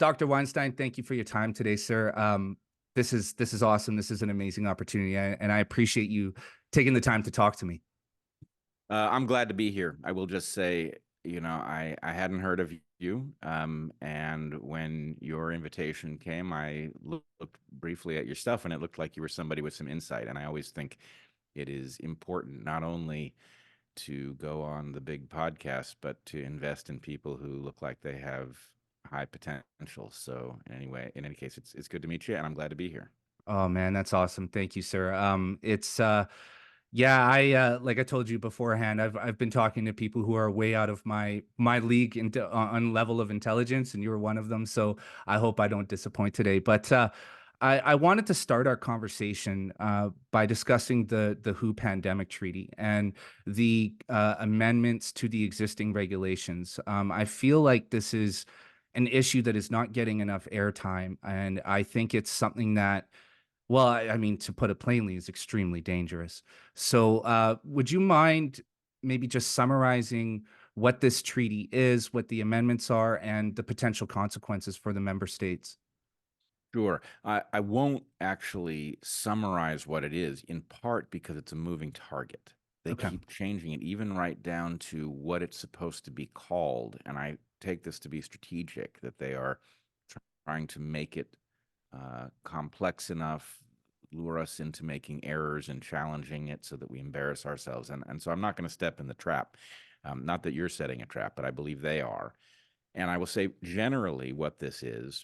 Dr. Weinstein, thank you for your time today, sir. This is awesome. This is an amazing opportunity, and I appreciate you taking the time to talk to me. I'm glad to be here. I will just say, I hadn't heard of you, and when your invitation came, I looked briefly at your stuff, and it looked like you were somebody with some insight. And I always think it is important not only to go on the big podcast, but to invest in people who look like they have high potential. So anyway, in any case, it's good to meet you, and I'm glad to be here. Oh man, that's awesome. Thank you, sir. It's yeah, I like I told you beforehand, I've been talking to people who are way out of my league on level of intelligence, and you're one of them. So I hope I don't disappoint today. But I wanted to start our conversation by discussing the WHO pandemic treaty and the amendments to the existing regulations. I feel like this is an issue that is not getting enough airtime, and I think it's something that, well, I mean, to put it plainly, is extremely dangerous. So, would you mind maybe just summarizing what this treaty is, what the amendments are, and the potential consequences for the member states? Sure. I won't actually summarize what it is, in part because it's a moving target. They Okay. keep changing it, even right down to what it's supposed to be called. And I take this to be strategic, that they are trying to make it complex enough, lure us into making errors and challenging it so that we embarrass ourselves. And so I'm not going to step in the trap. Not that you're setting a trap, but I believe they are. And I will say generally what this is,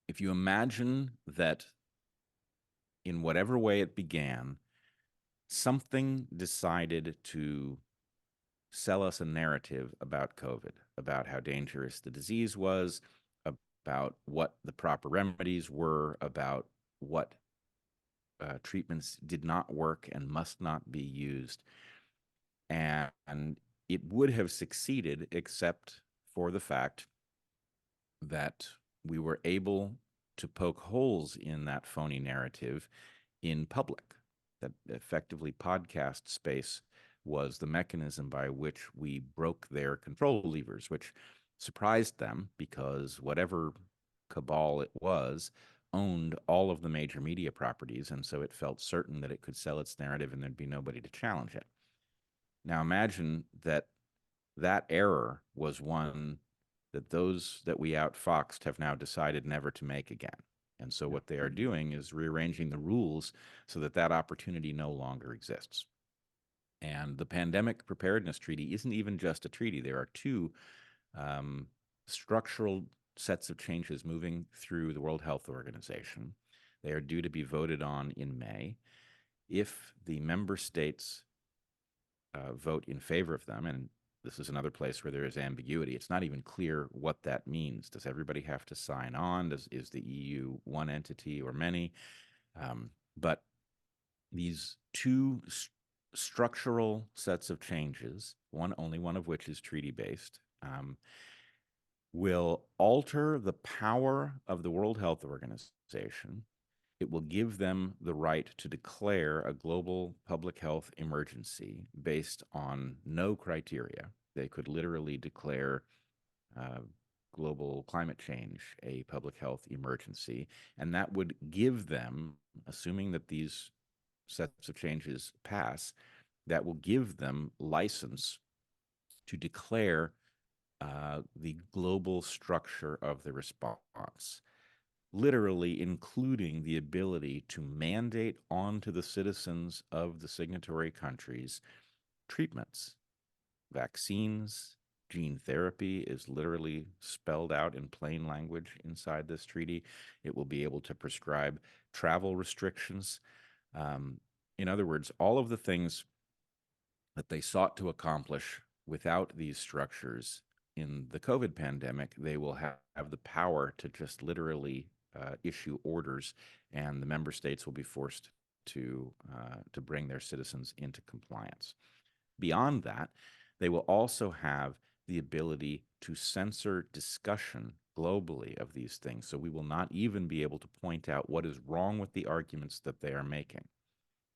if you imagine that in whatever way it began, something decided to sell us a narrative about COVID, about how dangerous the disease was, about what the proper remedies were, about what treatments did not work and must not be used. And it would have succeeded except for the fact that we were able to poke holes in that phony narrative in public. That effectively podcast space was the mechanism by which we broke their control levers, which surprised them because whatever cabal it was owned all of the major media properties, and so it felt certain that it could sell its narrative and there'd be nobody to challenge it. Now imagine that that error was one that those that we outfoxed have now decided never to make again. And so what they are doing is rearranging the rules so that that opportunity no longer exists. And the Pandemic Preparedness Treaty isn't even just a treaty. There are two structural sets of changes moving through the World Health Organization. They are due to be voted on in May. If the member states vote in favor of them, and this is another place where there is ambiguity. It's not even clear what that means. Does everybody have to sign on? Is the EU one entity or many? But these two structural sets of changes, only one of which is treaty-based, will alter the power of the World Health Organization. It will give them the right to declare a global public health emergency based on no criteria. They could literally declare global climate change a public health emergency, and that would give them, assuming that these sets of changes pass, that will give them license to declare the global structure of the response, literally including the ability to mandate onto the citizens of the signatory countries treatments, vaccines. Gene therapy is literally spelled out in plain language inside this treaty. It will be able to prescribe travel restrictions. In other words, all of the things that they sought to accomplish without these structures in the COVID pandemic, they will have the power to just literally issue orders, and the member states will be forced to bring their citizens into compliance. Beyond that, they will also have the ability to censor discussion globally of these things. So we will not even be able to point out what is wrong with the arguments that they are making.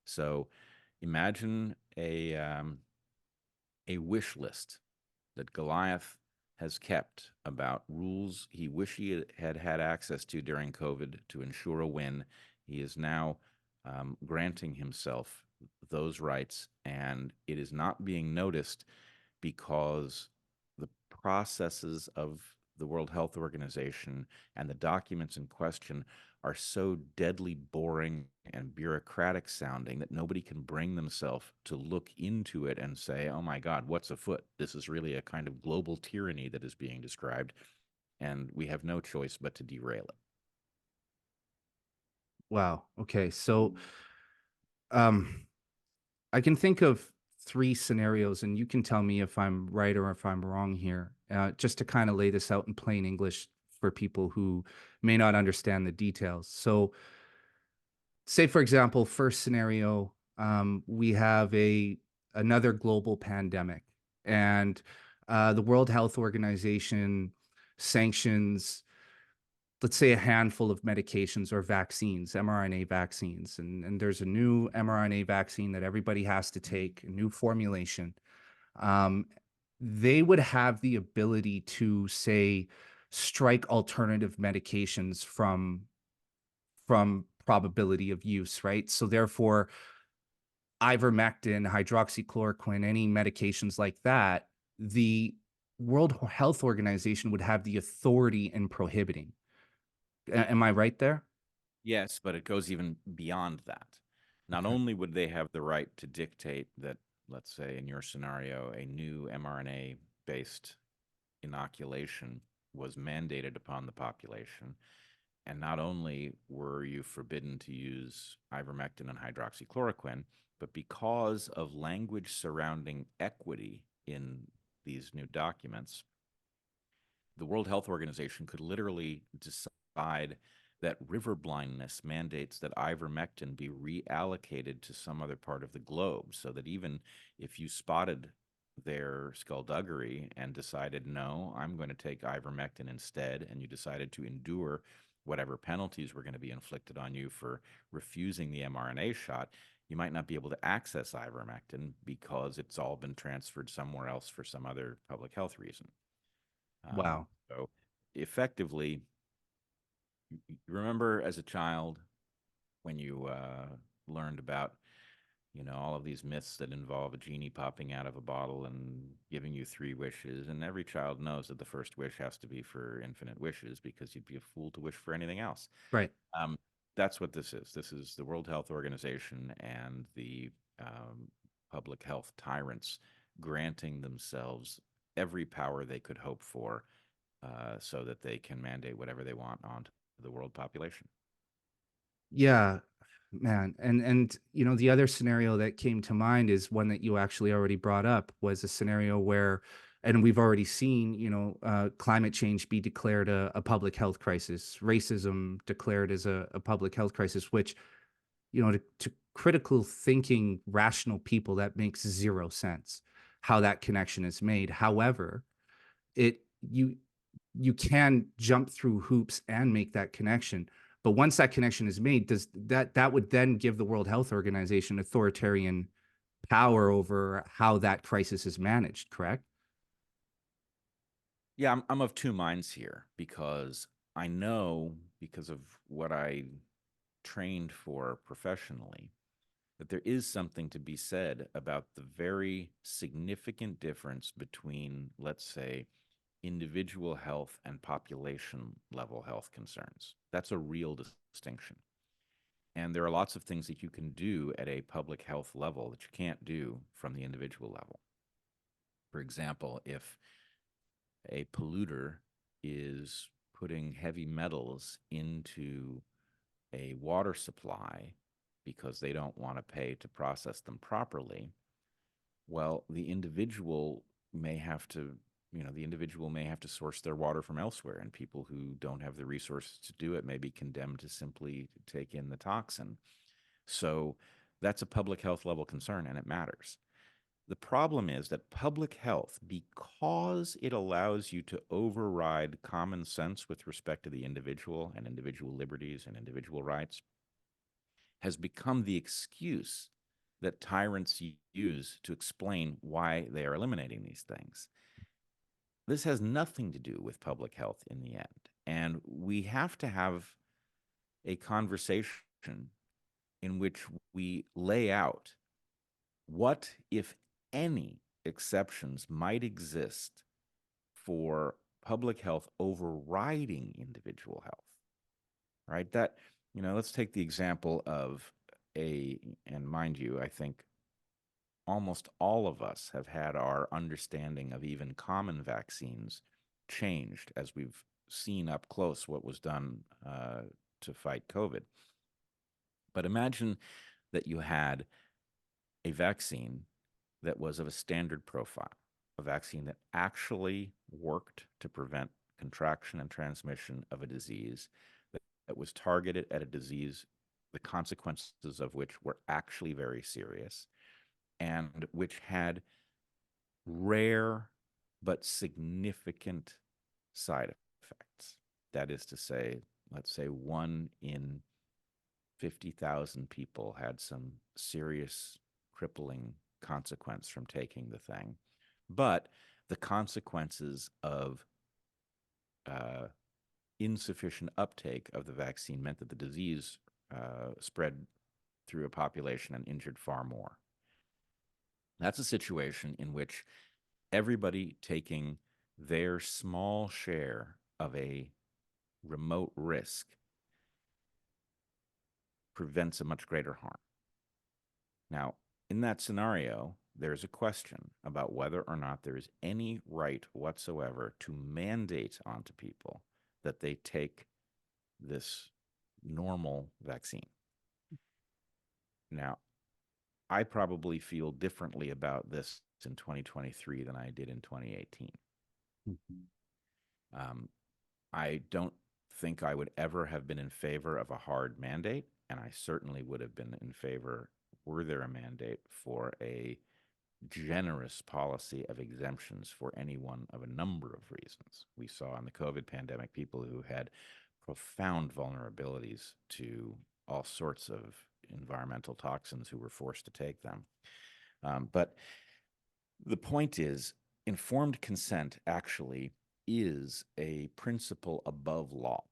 So imagine a wish list that Goliath has kept about rules he wished he had access to during COVID to ensure a win. He is now granting himself those rights, and it is not being noticed because the processes of the World Health Organization and the documents in question are so deadly boring and bureaucratic sounding that nobody can bring themselves to look into it and say, oh my God, what's afoot? This is really a kind of global tyranny that is being described, and we have no choice but to derail it. Wow. Okay. So, um, I can think of three scenarios, and you can tell me if I'm right or if I'm wrong here, just to kind of lay this out in plain English for people who may not understand the details. So, say for example, first scenario, we have a another global pandemic, and the World Health Organization sanctions, let's say, a handful of medications or vaccines, mRNA vaccines, and there's a new mRNA vaccine that everybody has to take, a new formulation. Um, they would have the ability to, say, strike alternative medications from probability of use, right? So therefore, ivermectin, hydroxychloroquine, any medications like that, the World Health Organization would have the authority in prohibiting. Am I right there? Yes, but it goes even beyond that. Not Okay. only would they have the right to dictate that, let's say in your scenario, a new mRNA based inoculation was mandated upon the population, and not only were you forbidden to use ivermectin and hydroxychloroquine, but because of language surrounding equity in these new documents, the World Health Organization could literally decide that river blindness mandates that ivermectin be reallocated to some other part of the globe, so that even if you spotted their skullduggery and decided, no, I'm going to take ivermectin instead, and you decided to endure whatever penalties were going to be inflicted on you for refusing the mRNA shot, you might not be able to access ivermectin because it's all been transferred somewhere else for some other public health reason. Wow. So effectively, remember as a child when you learned about, all of these myths that involve a genie popping out of a bottle and giving you three wishes, and every child knows that the first wish has to be for infinite wishes because you'd be a fool to wish for anything else. Right. Um, that's what this is. This is the World Health Organization and the public health tyrants granting themselves every power they could hope for, so that they can mandate whatever they want onto the world population. Yeah, man. And the other scenario that came to mind is one that you actually already brought up, was a scenario where, and we've already seen, climate change be declared a public health crisis, racism declared as a public health crisis, which, to critical thinking, rational people, that makes zero sense how that connection is made. However, it you can jump through hoops and make that connection. But once that connection is made, does that would then give the World Health Organization authoritarian power over how that crisis is managed, correct? Yeah, I'm of two minds here because I know, because of what I trained for professionally, that there is something to be said about the very significant difference between, let's say, individual health and population level health concerns. That's a real distinction. And there are lots of things that you can do at a public health level that you can't do from the individual level. For example, if a polluter is putting heavy metals into a water supply because they don't want to pay to process them properly, well, the individual may have to source their water from elsewhere, and people who don't have the resources to do it may be condemned to simply take in the toxin. So that's a public health level concern, and it matters. The problem is that public health, because it allows you to override common sense with respect to the individual and individual liberties and individual rights, has become the excuse that tyrants use to explain why they are eliminating these things. This has nothing to do with public health in the end. And we have to have a conversation in which we lay out what, if any, exceptions might exist for public health overriding individual health, right? That, let's take the example of and mind you, I think almost all of us have had our understanding of even common vaccines changed as we've seen up close what was done to fight COVID. But imagine that you had a vaccine that was of a standard profile, a vaccine that actually worked to prevent contraction and transmission of a disease, that was targeted at a disease, the consequences of which were actually very serious, and which had rare but significant side effects. That is to say, let's say 1 in 50,000 people had some serious crippling consequence from taking the thing. But the consequences of insufficient uptake of the vaccine meant that the disease spread through a population and injured far more. That's a situation in which everybody taking their small share of a remote risk prevents a much greater harm. Now, in that scenario, there's a question about whether or not there is any right whatsoever to mandate onto people that they take this normal vaccine. Now, I probably feel differently about this in 2023 than I did in 2018. I don't think I would ever have been in favor of a hard mandate, and I certainly would have been in favor, were there a mandate, for a generous policy of exemptions for any one of a number of reasons. We saw in the COVID pandemic people who had profound vulnerabilities to all sorts of environmental toxins who were forced to take them. But the point is, informed consent actually is a principle above law.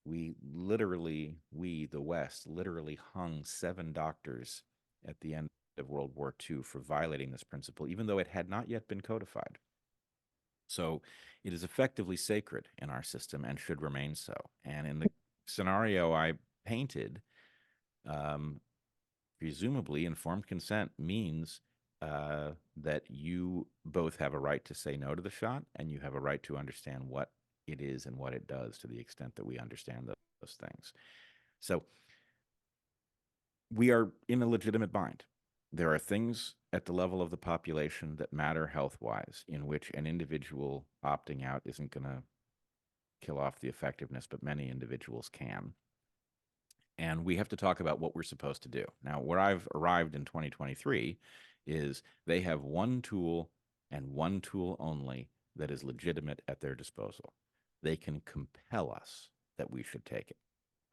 We, the West, literally hung 7 doctors at the end of World War II for violating this principle, even though it had not yet been codified. So it is effectively sacred in our system and should remain so. And in the scenario I painted, presumably informed consent means that you both have a right to say no to the shot, and you have a right to understand what it is and what it does to the extent that we understand those things. So we are in a legitimate bind. There are things at the level of the population that matter health-wise, in which an individual opting out isn't going to kill off the effectiveness, but many individuals can. And we have to talk about what we're supposed to do. Now, where I've arrived in 2023 is they have one tool and one tool only that is legitimate at their disposal. They can compel us that we should take it,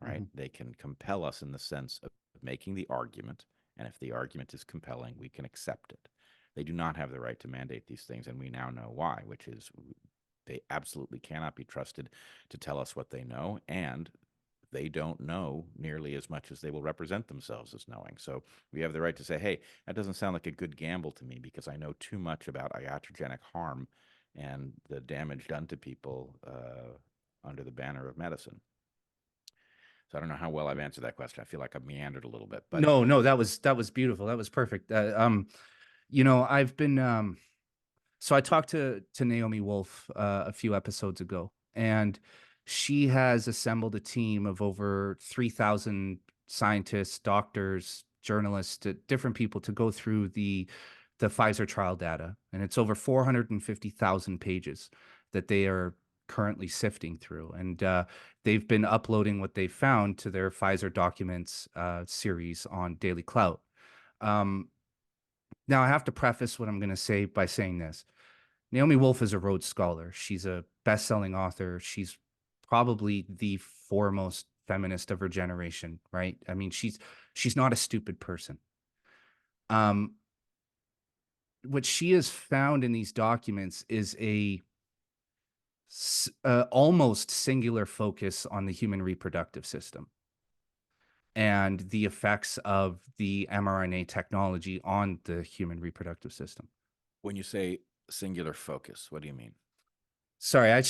right? Mm-hmm. They can compel us in the sense of making the argument, and if the argument is compelling, we can accept it. They do not have the right to mandate these things, and we now know why, which is they absolutely cannot be trusted to tell us what they know, and they don't know nearly as much as they will represent themselves as knowing. So we have the right to say, hey, that doesn't sound like a good gamble to me because I know too much about iatrogenic harm and the damage done to people under the banner of medicine. So I don't know how well I've answered that question. I feel like I've meandered a little bit, but no, that was beautiful. That was perfect. I've been so I talked to Naomi Wolf a few episodes ago, and she has assembled a team of over 3,000 scientists, doctors, journalists, different people to go through the Pfizer trial data, and it's over 450,000 pages that they are currently sifting through, and they've been uploading what they found to their Pfizer Documents series on Daily Clout. Now, I have to preface what I'm going to say by saying this. Naomi Wolf is a Rhodes Scholar. She's a best-selling author. She's probably the foremost feminist of her generation, right? I mean, she's not a stupid person. What she has found in these documents is a almost singular focus on the human reproductive system and the effects of the mRNA technology on the human reproductive system. When you say singular focus, what do you mean? Sorry, I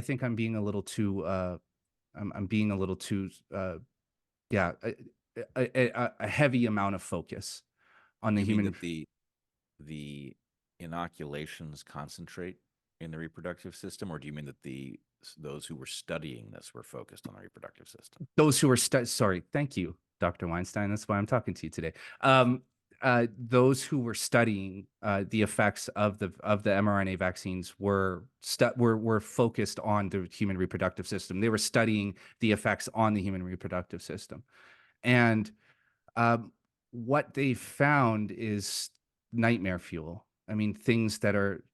think I'm being a little too I'm being a little too yeah, a heavy amount of focus on the You mean human. that the inoculations concentrate in the reproductive system, or do you mean that those who were studying this were focused on the reproductive system? Those who are sorry, thank you, Dr. Weinstein. That's why I'm talking to you today. Those who were studying the effects of the mRNA vaccines were focused on the human reproductive system. They were studying the effects on the human reproductive system, and um, what they found is nightmare fuel. I mean, things that are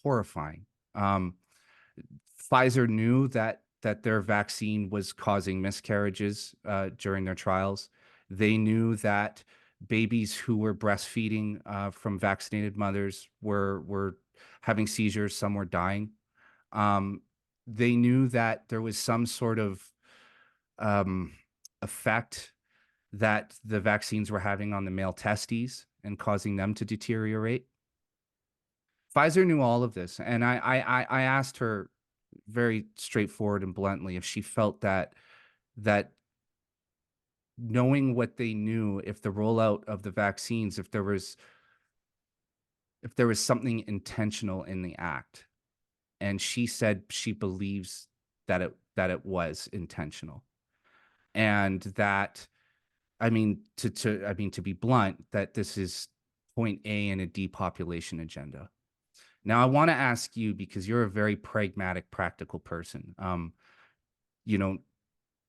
horrifying. Um, Pfizer knew that their vaccine was causing miscarriages during their trials. They knew that babies who were breastfeeding from vaccinated mothers were having seizures. Some were dying. Um, they knew that there was some sort of um, effect that the vaccines were having on the male testes and causing them to deteriorate. Pfizer knew all of this, and I asked her very straightforward and bluntly if she felt that knowing what they knew, if the rollout of the vaccines, if there was something intentional in the act, and she said she believes that it was intentional, and that to be blunt, that this is point A in a depopulation agenda. Now, I want to ask you because you're a very pragmatic, practical person. You know,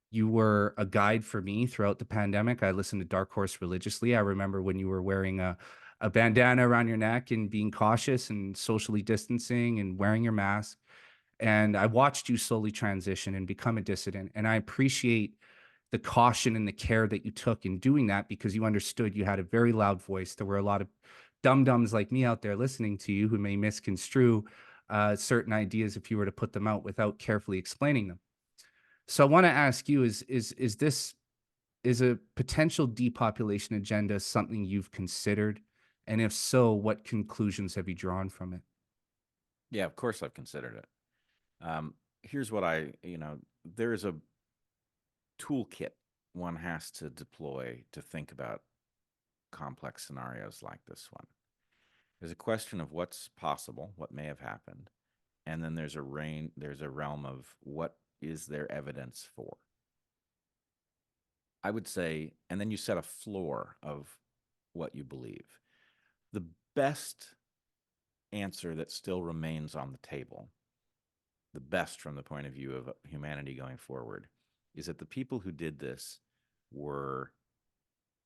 you were a guide for me throughout the pandemic. I listened to Darkhorse religiously. I remember when you were wearing a bandana around your neck and being cautious and socially distancing and wearing your mask. And I watched you slowly transition and become a dissident. And I appreciate the caution and the care that you took in doing that because you understood you had a very loud voice. There were a lot of dum-dums like me out there listening to you who may misconstrue certain ideas if you were to put them out without carefully explaining them. So I want to ask you: is a potential depopulation agenda something you've considered? And if so, what conclusions have you drawn from it? Yeah, of course I've considered it. Here's what there is a toolkit one has to deploy to think about complex scenarios like this one. There's a question of what's possible, what may have happened, and then there's a realm of what is there evidence for. I would say, and then you set a floor of what you believe. The best answer that still remains on the table, the best from the point of view of humanity going forward, is that the people who did this were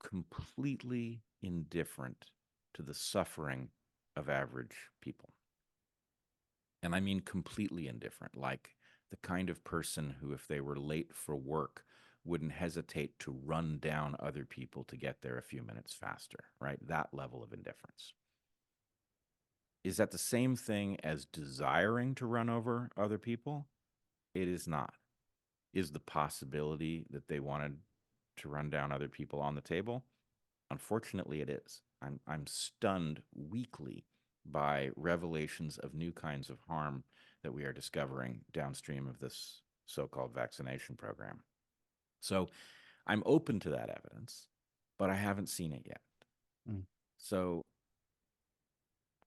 completely indifferent to the suffering of average people. And I mean completely indifferent, like the kind of person who, if they were late for work, wouldn't hesitate to run down other people to get there a few minutes faster, right? That level of indifference. Is that the same thing as desiring to run over other people? It is not. Is the possibility that they wanted to run down other people on the table? Unfortunately, it is. I'm stunned weekly by revelations of new kinds of harm that we are discovering downstream of this so-called vaccination program. So I'm open to that evidence, but I haven't seen it yet. Mm. So,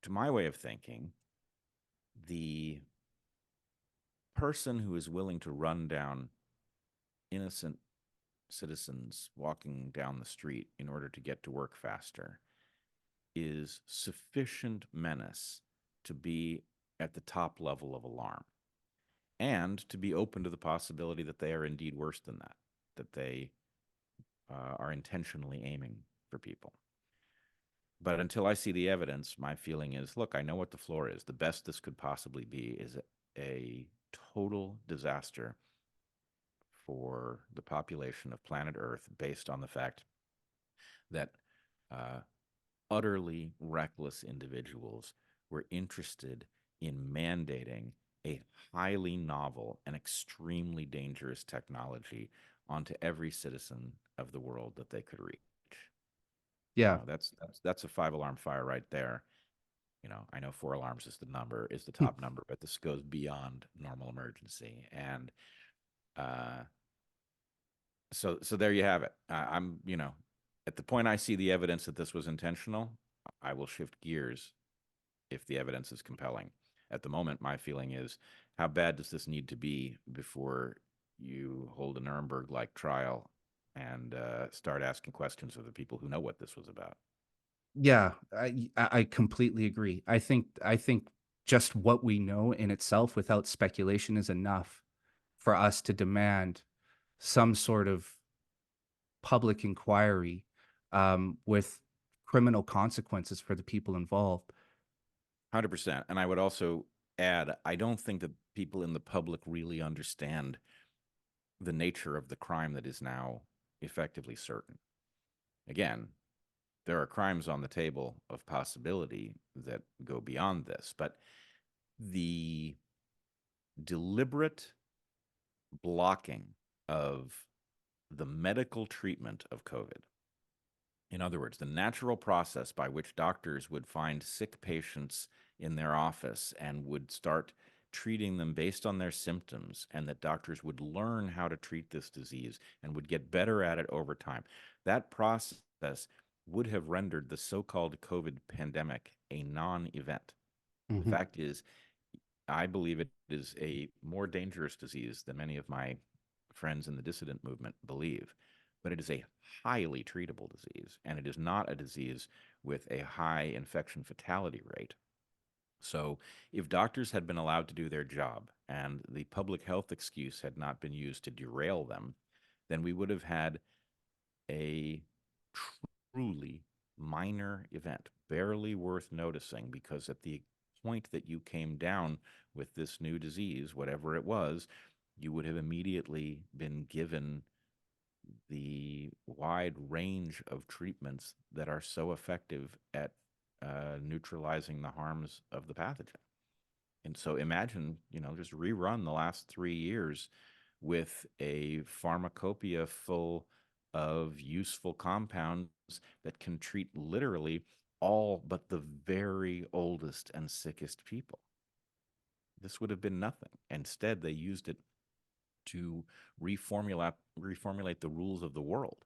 to my way of thinking, the person who is willing to run down innocent citizens walking down the street in order to get to work faster is sufficient menace to be at the top level of alarm and to be open to the possibility that they are indeed worse than that, that they are intentionally aiming for people. But until I see the evidence, my feeling is, look, I know what the floor is. The best this could possibly be is a total disaster for the population of planet Earth based on the fact that uh, utterly reckless individuals were interested in mandating a highly novel and extremely dangerous technology onto every citizen of the world that they could reach. You Yeah. know, that's a five alarm fire right there. You know, I know four alarms is the top number, but this goes beyond normal emergency. And uh, so there you have it. I'm, you know, at the point I see the evidence that this was intentional, I will shift gears if the evidence is compelling. At the moment, my feeling is, how bad does this need to be before you hold a Nuremberg-like trial and start asking questions of the people who know what this was about? Yeah, I completely agree. I think just what we know in itself without speculation is enough for us to demand some sort of public inquiry, with criminal consequences for the people involved. 100%. And I would also add, I don't think that people in the public really understand the nature of the crime that is now effectively certain. Again, there are crimes on the table of possibility that go beyond this, but the deliberate blocking of the medical treatment of COVID, in other words, the natural process by which doctors would find sick patients in their office and would start treating them based on their symptoms, and that doctors would learn how to treat this disease and would get better at it over time. That process would have rendered the so called COVID pandemic a non event. The Mhm. fact is, I believe it is a more dangerous disease than many of my friends in the dissident movement believe, but it is a highly treatable disease, and it is not a disease with a high infection fatality rate. So, if doctors had been allowed to do their job and the public health excuse had not been used to derail them, then we would have had a truly minor event, barely worth noticing, because at the point that you came down with this new disease, whatever it was, you would have immediately been given the wide range of treatments that are so effective at neutralizing the harms of the pathogen. And so imagine, you know, just rerun the last 3 years with a pharmacopoeia full of useful compounds that can treat literally all but the very oldest and sickest people. This would have been nothing. Instead, they used it to reformulate the rules of the world,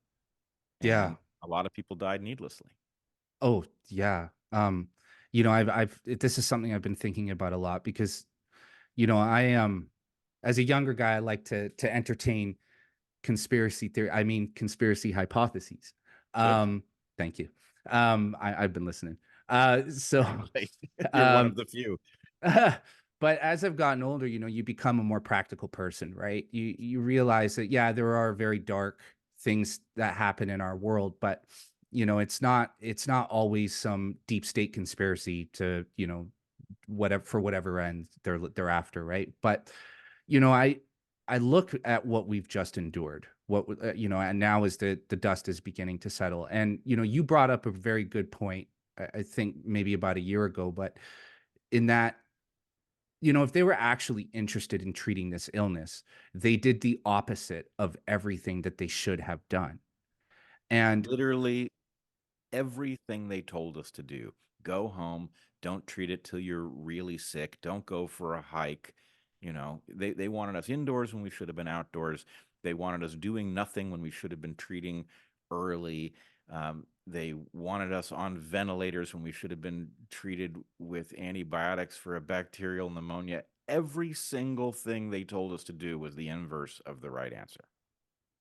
Yeah. and a lot of people died needlessly. Oh, yeah. This is something I've been thinking about a lot because, as a younger guy, I like to entertain conspiracy hypotheses. Good. Um, Thank you. I've been listening. So, You're one of um, the few. but as I've gotten older, you become a more practical person, right? You realize that, yeah, there are very dark things that happen in our world, but it's not always some deep state conspiracy to, whatever end they're after, right? But you know, I look at what we've just endured, and now as the dust is beginning to settle. And you brought up a very good point. I think maybe about a year ago, but in that, if they were actually interested in treating this illness, they did the opposite of everything that they should have done. And Literally everything they told us to do. Go home. Don't treat it till you're really sick. Don't go for a hike. You know, they wanted us indoors when we should have been outdoors. They wanted us doing nothing when we should have been treating early. They wanted us on ventilators when we should have been treated with antibiotics for a bacterial pneumonia. Every single thing they told us to do was the inverse of the right answer.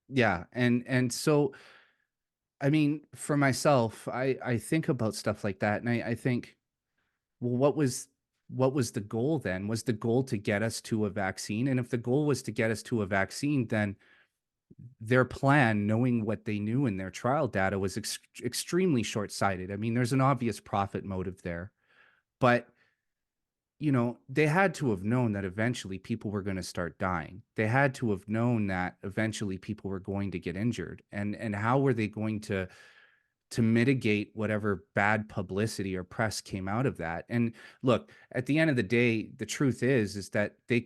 yeah, and so I mean, for myself, I think about stuff like that, and I think, well, what was the goal then? Was the goal to get us to a vaccine? And if the goal was to get us to a vaccine, then their plan, knowing what they knew in their trial data, was extremely short-sighted. I mean, there's an obvious profit motive there, but they had to have known that eventually people were going to start dying. They had to have known that eventually people were going to get injured. And how were they going to mitigate whatever bad publicity or press came out of that. And look, at the end of the day, the truth is that they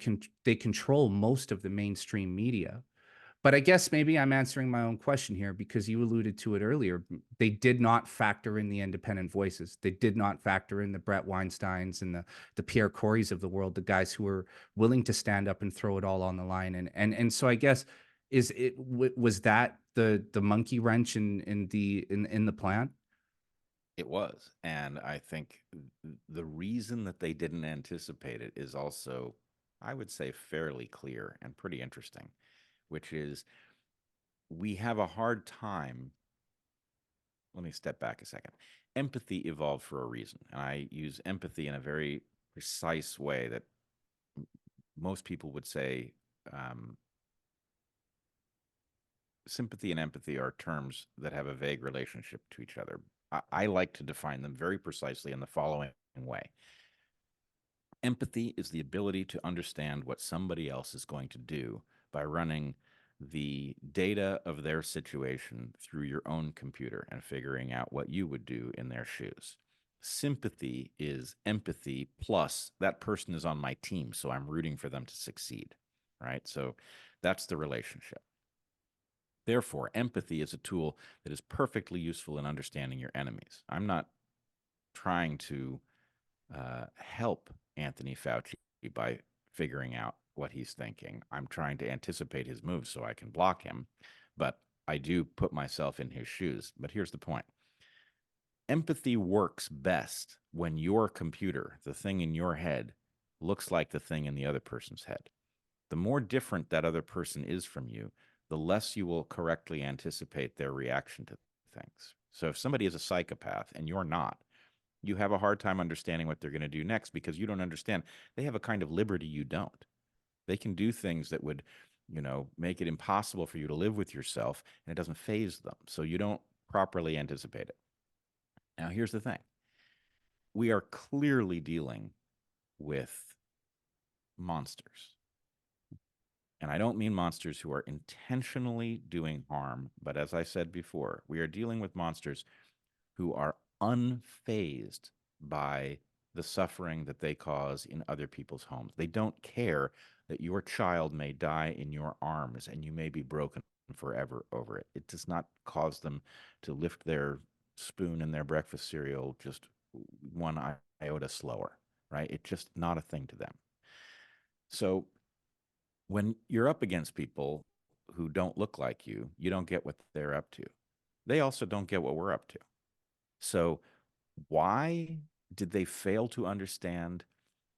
control most of the mainstream media. But I guess maybe I'm answering my own question here because you alluded to it earlier. They did not factor in the independent voices. They did not factor in the Bret Weinsteins and the Pierre Coreys of the world, the guys who were willing to stand up and throw it all on the line. And so I guess was that the monkey wrench in the plan? It was. And I think the reason that they didn't anticipate it is also, I would say, fairly clear and pretty interesting, which is we have a hard time. Let me step back a second. Empathy evolved for a reason. And I use empathy in a very precise way that most people would say um, sympathy and empathy are terms that have a vague relationship to each other. I like to define them very precisely in the following way. Empathy is the ability to understand what somebody else is going to do by running the data of their situation through your own computer and figuring out what you would do in their shoes. Sympathy is empathy plus that person is on my team, so I'm rooting for them to succeed, right? So that's the relationship. Therefore, empathy is a tool that is perfectly useful in understanding your enemies. I'm not trying to help Anthony Fauci by figuring out what he's thinking. I'm trying to anticipate his moves so I can block him, but I do put myself in his shoes. But here's the point. Empathy works best when your computer, the thing in your head, looks like the thing in the other person's head. The more different that other person is from you, the less you will correctly anticipate their reaction to things. So if somebody is a psychopath and you're not, you have a hard time understanding what they're going to do next because you don't understand. They have a kind of liberty you don't. They can do things that would, make it impossible for you to live with yourself, and it doesn't phase them. So you don't properly anticipate it. Now, here's the thing. We are clearly dealing with monsters. And I don't mean monsters who are intentionally doing harm, but as I said before, we are dealing with monsters who are unfazed by the suffering that they cause in other people's homes. They don't care that your child may die in your arms and you may be broken forever over it. It does not cause them to lift their spoon in their breakfast cereal just one iota slower, right? It's just not a thing to them. So when you're up against people who don't look like you don't get what they're up to. They also don't get what we're up to. So why did they fail to understand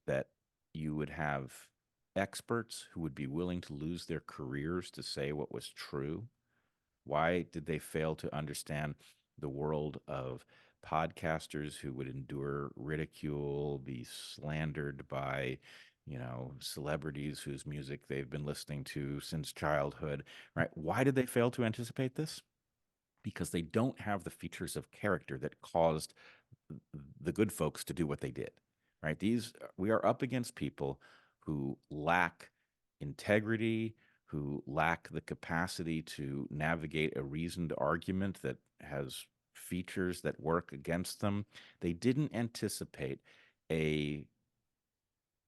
that you would have experts who would be willing to lose their careers to say what was true? Why did they fail to understand the world of podcasters who would endure ridicule, be slandered by, celebrities whose music they've been listening to since childhood, right? Why did they fail to anticipate this? Because they don't have the features of character that caused the good folks to do what they did, right? We are up against people who lack integrity, who lack the capacity to navigate a reasoned argument that has features that work against them. They didn't anticipate a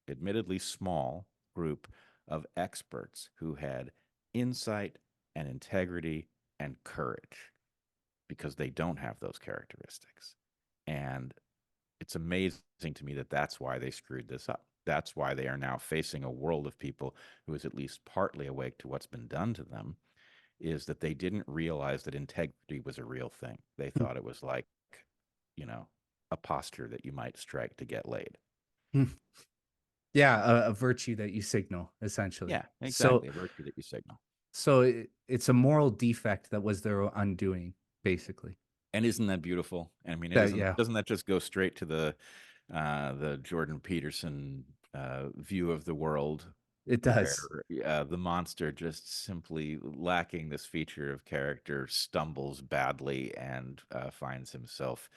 admittedly small group of experts who had insight and integrity and courage because they don't have those characteristics. And it's amazing to me that that's why they screwed this up. That's why they are now facing a world of people who is at least partly awake to what's been done to them, is that they didn't realize that integrity was a real thing. They thought it was like, you know, a posture that you might strike to get laid. Yeah, a virtue that you signal, essentially. Yeah, exactly. A virtue that you signal. So it's a moral defect that was their undoing, basically. And isn't that beautiful? I mean, it That isn't. yeah, Doesn't that just go straight to the Jordan Peterson view of the world, it where does. the monster just simply lacking this feature of character stumbles badly and finds himself,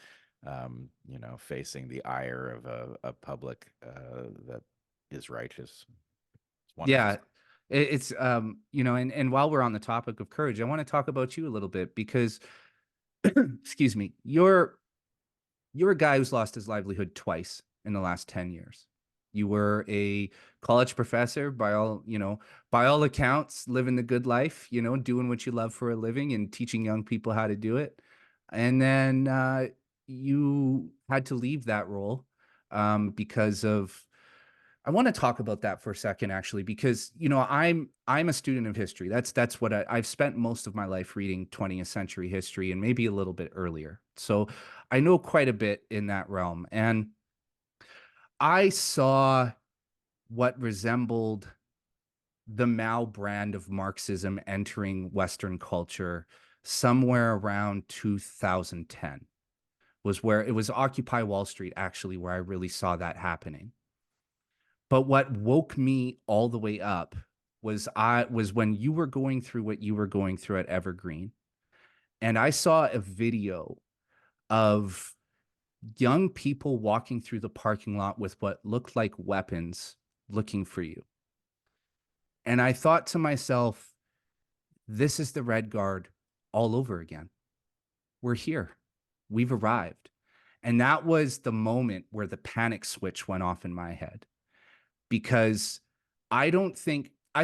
facing the ire of a public that is righteous. It's wonderful Yeah. stuff. It's and while we're on the topic of courage, I want to talk about you a little bit because excuse me, you're a guy who's lost his livelihood twice in the last 10 years. You were a college professor by all accounts, living the good life, doing what you love for a living and teaching young people how to do it. And then you had to leave that role because of I want to talk about that for a second, actually, because I'm a student of history. That's what I've spent most of my life reading 20th century history and maybe a little bit earlier. So I know quite a bit in that realm, and I saw what resembled the Mao brand of Marxism entering Western culture somewhere around 2010 was where it was Occupy Wall Street, actually, where I really saw that happening. But what woke me all the way up was when you were going through what you were going through at Evergreen, and I saw a video of young people walking through the parking lot with what looked like weapons looking for you. And I thought to myself, this is the Red Guard all over again. We're here. We've arrived. And that was the moment where the panic switch went off in my head, because I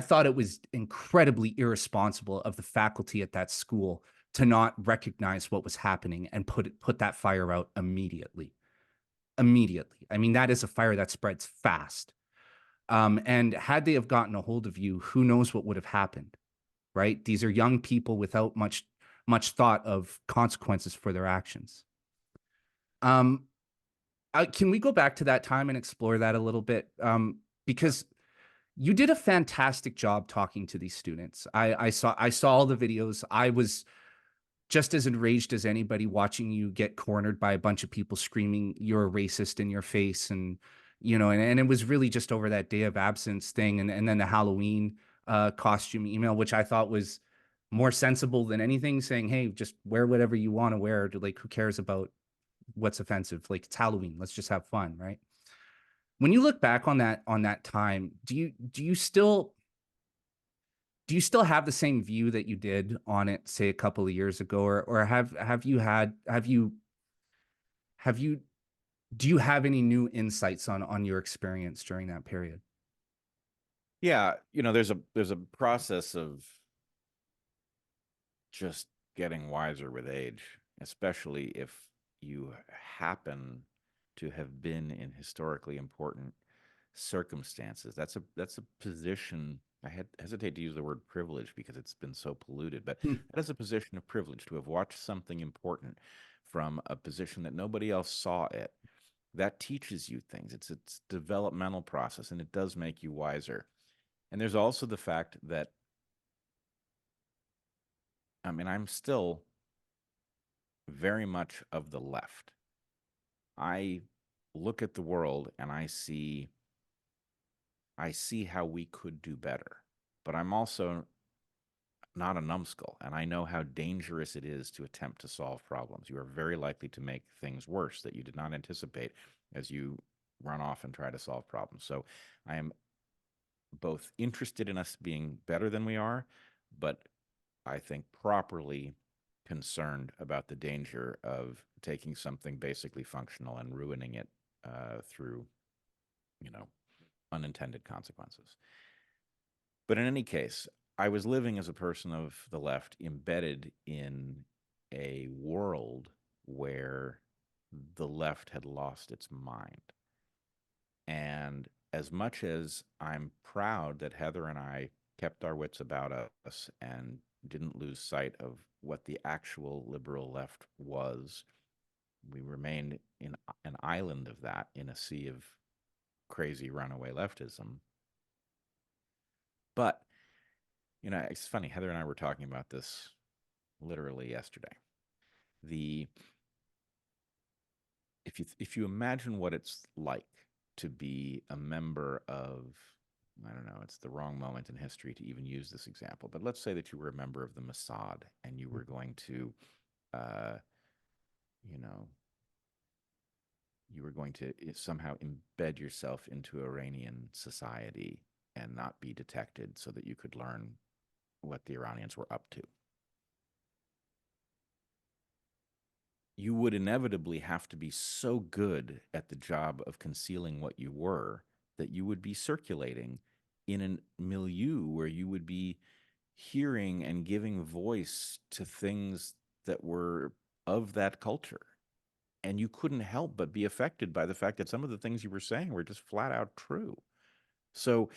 thought it was incredibly irresponsible of the faculty at that school to not recognize what was happening and put that fire out immediately. Immediately. I mean, that is a fire that spreads fast. And had they have gotten a hold of you, who knows what would have happened, right? These are young people without much thought of consequences for their actions. Um, can we go back to that time and explore that a little bit? Because you did a fantastic job talking to these students. I saw all the videos. I was just as enraged as anybody watching you get cornered by a bunch of people screaming you're a racist in your face, and and it was really just over that day of absence thing, and then the Halloween costume email, which I thought was more sensible than anything, saying, hey, just wear whatever you want to wear. Like, who cares about what's offensive? Like, it's Halloween, let's just have fun, right? When you look back on that time, do you still have the same view that you did on it, say, a couple of years ago, or have you do you have any new insights on your experience during that period? Yeah, there's a process of just getting wiser with age, especially if you happen to have been in historically important circumstances. That's a position. Hesitate to use the word privilege because it's been so polluted, but Hmm. that is a position of privilege to have watched something important from a position that nobody else saw it. That teaches you things. It's a developmental process, and it does make you wiser. And there's also the fact that, I mean, I'm still very much of the left. I look at the world and I see how we could do better. But I'm also not a numbskull, and I know how dangerous it is to attempt to solve problems. You are very likely to make things worse that you did not anticipate as you run off and try to solve problems. So I am both interested in us being better than we are, but I think properly concerned about the danger of taking something basically functional and ruining it through, you know, unintended consequences. But in any case, I was living as a person of the left, embedded in a world where the left had lost its mind. And as much as I'm proud that Heather and I kept our wits about us and didn't lose sight of what the actual liberal left was, we remained in an island of that in a sea of crazy runaway leftism. But, it's funny. Heather and I were talking about this literally yesterday. The if you imagine what it's like to be a member of, I don't know, it's the wrong moment in history to even use this example, but let's say that you were a member of the Mossad and you were going to, uh, you know, you were going to somehow embed yourself into Iranian society and not be detected so that you could learn what the Iranians were up to. you would inevitably have to be so good at the job of concealing what you were that you would be circulating in a milieu where you would be hearing and giving voice to things that were of that culture. And you couldn't help but be affected by the fact that some of the things you were saying were just flat out true. So,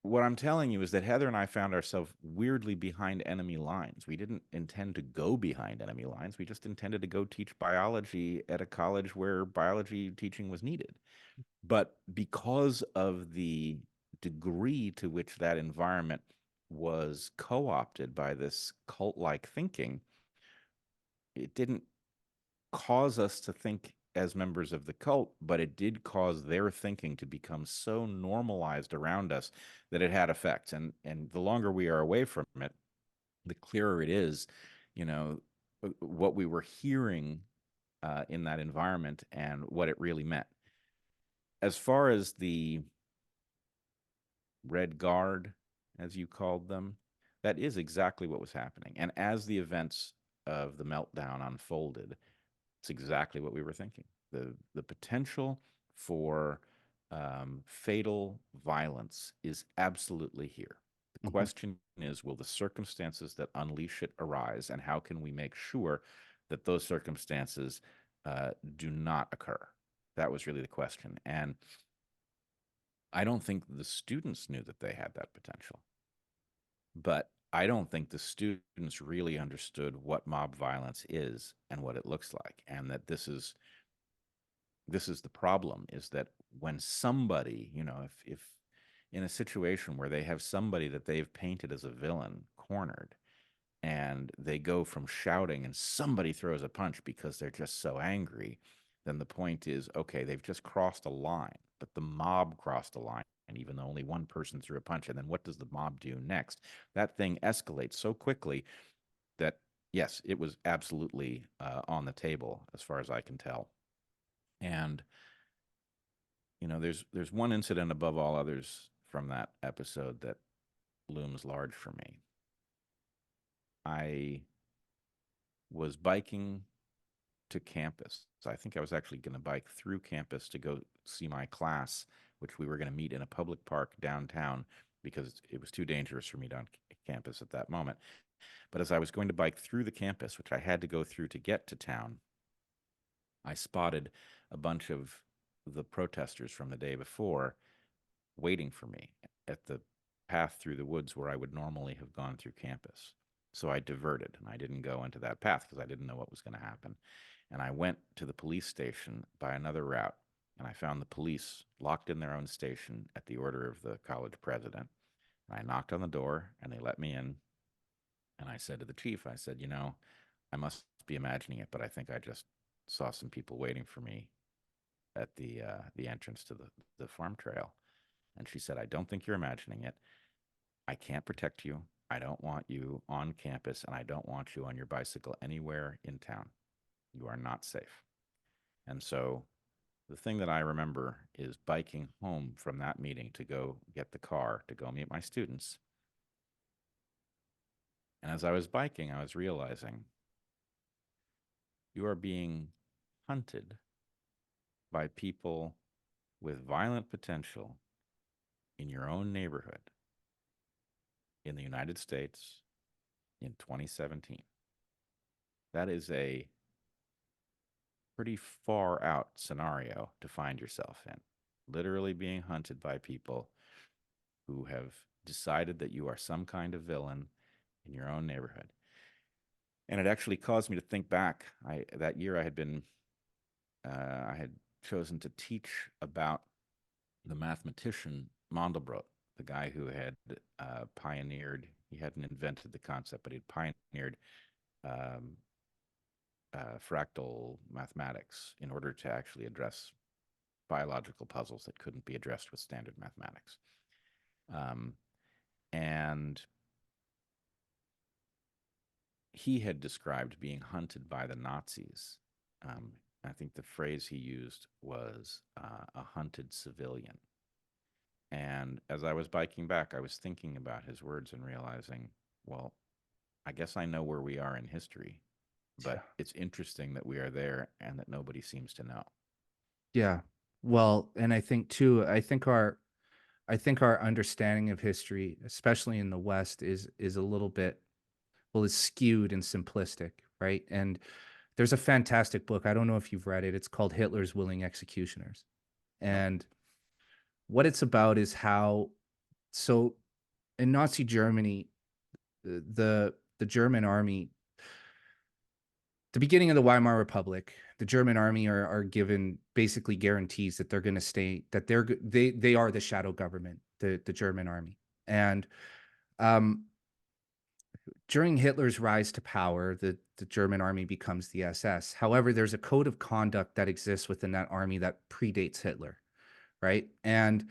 what I'm telling you is that Heather and I found ourselves weirdly behind enemy lines. We didn't intend to go behind enemy lines. We just intended to go teach biology at a college where biology teaching was needed. But because of the degree to which that environment was co opted by this cult like thinking, it didn't cause us to think as members of the cult, but it did cause their thinking to become so normalized around us that it had effects. And the longer we are away from it, the clearer it is, you know, what we were hearing in that environment and what it really meant. As far as the Red Guard, as you called them, that is exactly what was happening. And as the events of the meltdown unfolded, it's exactly what we were thinking. The potential for fatal violence is absolutely here. The Mhm. question is, will the circumstances that unleash it arise, and how can we make sure that those circumstances do not occur? That was really the question. And I don't think the students knew that they had that potential, but I don't think the students really understood what mob violence is and what it looks like, and that this is the problem, is that when somebody, if in a situation where they have somebody that they've painted as a villain cornered, and they go from shouting and somebody throws a punch because they're just so angry, then the point is, okay, they've just crossed a line, but the mob crossed a line. And even though only one person threw a punch, and then what does the mob do next? That thing escalates so quickly that, yes, it was absolutely on the table as far as I can tell. And there's one incident above all others from that episode that looms large for me. I was biking to campus. So I think I was actually going to bike through campus to go see my class, which we were going to meet in a public park downtown because it was too dangerous for me on campus at that moment. But as I was going to bike through the campus, which I had to go through to get to town, I spotted a bunch of the protesters from the day before waiting for me at the path through the woods where I would normally have gone through campus. So I diverted and I didn't go into that path because I didn't know what was going to happen. And I went to the police station by another route, and I found the police locked in their own station at the order of the college president. And I knocked on the door and they let me in. And I said to the chief, I said, I must be imagining it, but I think I just saw some people waiting for me at the entrance to the farm trail. And she said, I don't think you're imagining it. I can't protect you. I don't want you on campus, and I don't want you on your bicycle anywhere in town. You are not safe. And so the thing that I remember is biking home from that meeting to go get the car to go meet my students. And as I was biking, I was realizing you are being hunted by people with violent potential in your own neighborhood in the United States in 2017. That is a pretty far out scenario to find yourself in. Literally being hunted by people who have decided that you are some kind of villain in your own neighborhood. And it actually caused me to think back. That year I had chosen to teach about the mathematician Mandelbrot, the guy who had pioneered. He hadn't invented the concept, but he'd pioneered um, fractal mathematics in order to actually address biological puzzles that couldn't be addressed with standard mathematics. Um, and he had described being hunted by the Nazis. I think the phrase he used was a hunted civilian. And as I was biking back, I was thinking about his words and realizing, well, I guess I know where we are in history. but it's interesting that we are there and that nobody seems to know. Yeah. Well, and I think too, I think our understanding of history, especially in the West, is a little bit, well, is skewed and simplistic, right? And there's a fantastic book. I don't know if you've read it. It's called Hitler's Willing Executioners. No. And what it's about is how, so in Nazi Germany, the German army, the beginning of the Weimar Republic, the German army are given basically guarantees that they're going to stay, that they are the shadow government, the German army. And um, during Hitler's rise to power, the German army becomes the SS. However, there's a code of conduct that exists within that army that predates Hitler, right? And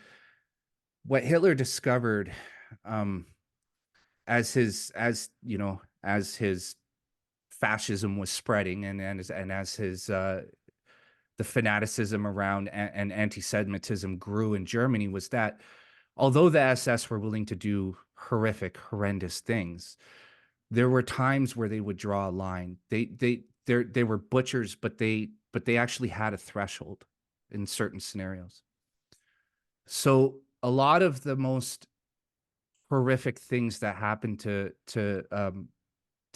what Hitler discovered, um, as his fascism was spreading, and as his the fanaticism around and anti-Semitism grew in Germany, was that although the SS were willing to do horrific, horrendous things, there were times where they would draw a line. They were butchers, but they actually had a threshold in certain scenarios. So a lot of the most horrific things that happened to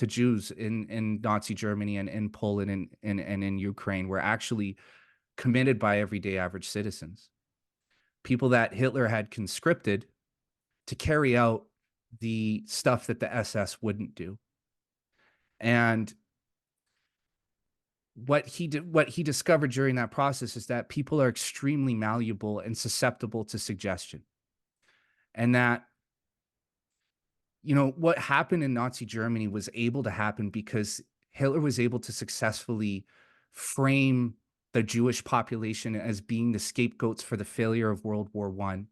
Jews in Nazi Germany and in Poland and in Ukraine were actually committed by everyday average citizens, people that Hitler had conscripted to carry out the stuff that the SS wouldn't do. And what he discovered during that process is that people are extremely malleable and susceptible to suggestion. And that, what happened in Nazi Germany was able to happen because Hitler was able to successfully frame the Jewish population as being the scapegoats for the failure of World War One,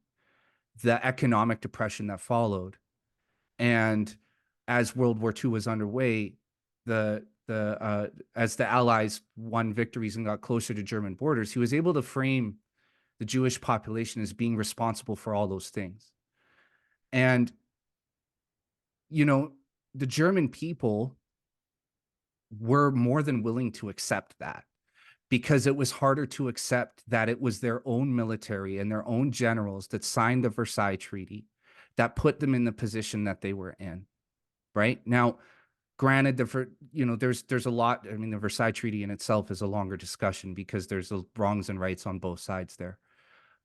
the economic depression that followed. And as World War II was underway, as the Allies won victories and got closer to German borders, he was able to frame the Jewish population as being responsible for all those things. And you know, the German people were more than willing to accept that, because it was harder to accept that it was their own military and their own generals that signed the Versailles Treaty that put them in the position that they were in. Right now, granted, there's a lot. I mean, the Versailles Treaty in itself is a longer discussion because there's wrongs and rights on both sides there.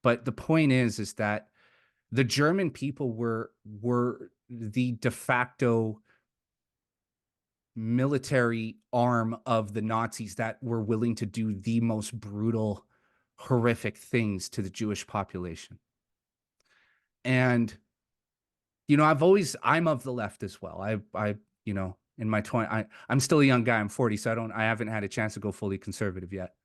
But the point is that the German people were the de facto military arm of the Nazis that were willing to do the most brutal, horrific things to the Jewish population. And I'm of the left as well. In my 20, I'm still a young guy. I'm 40, so I haven't had a chance to go fully conservative yet.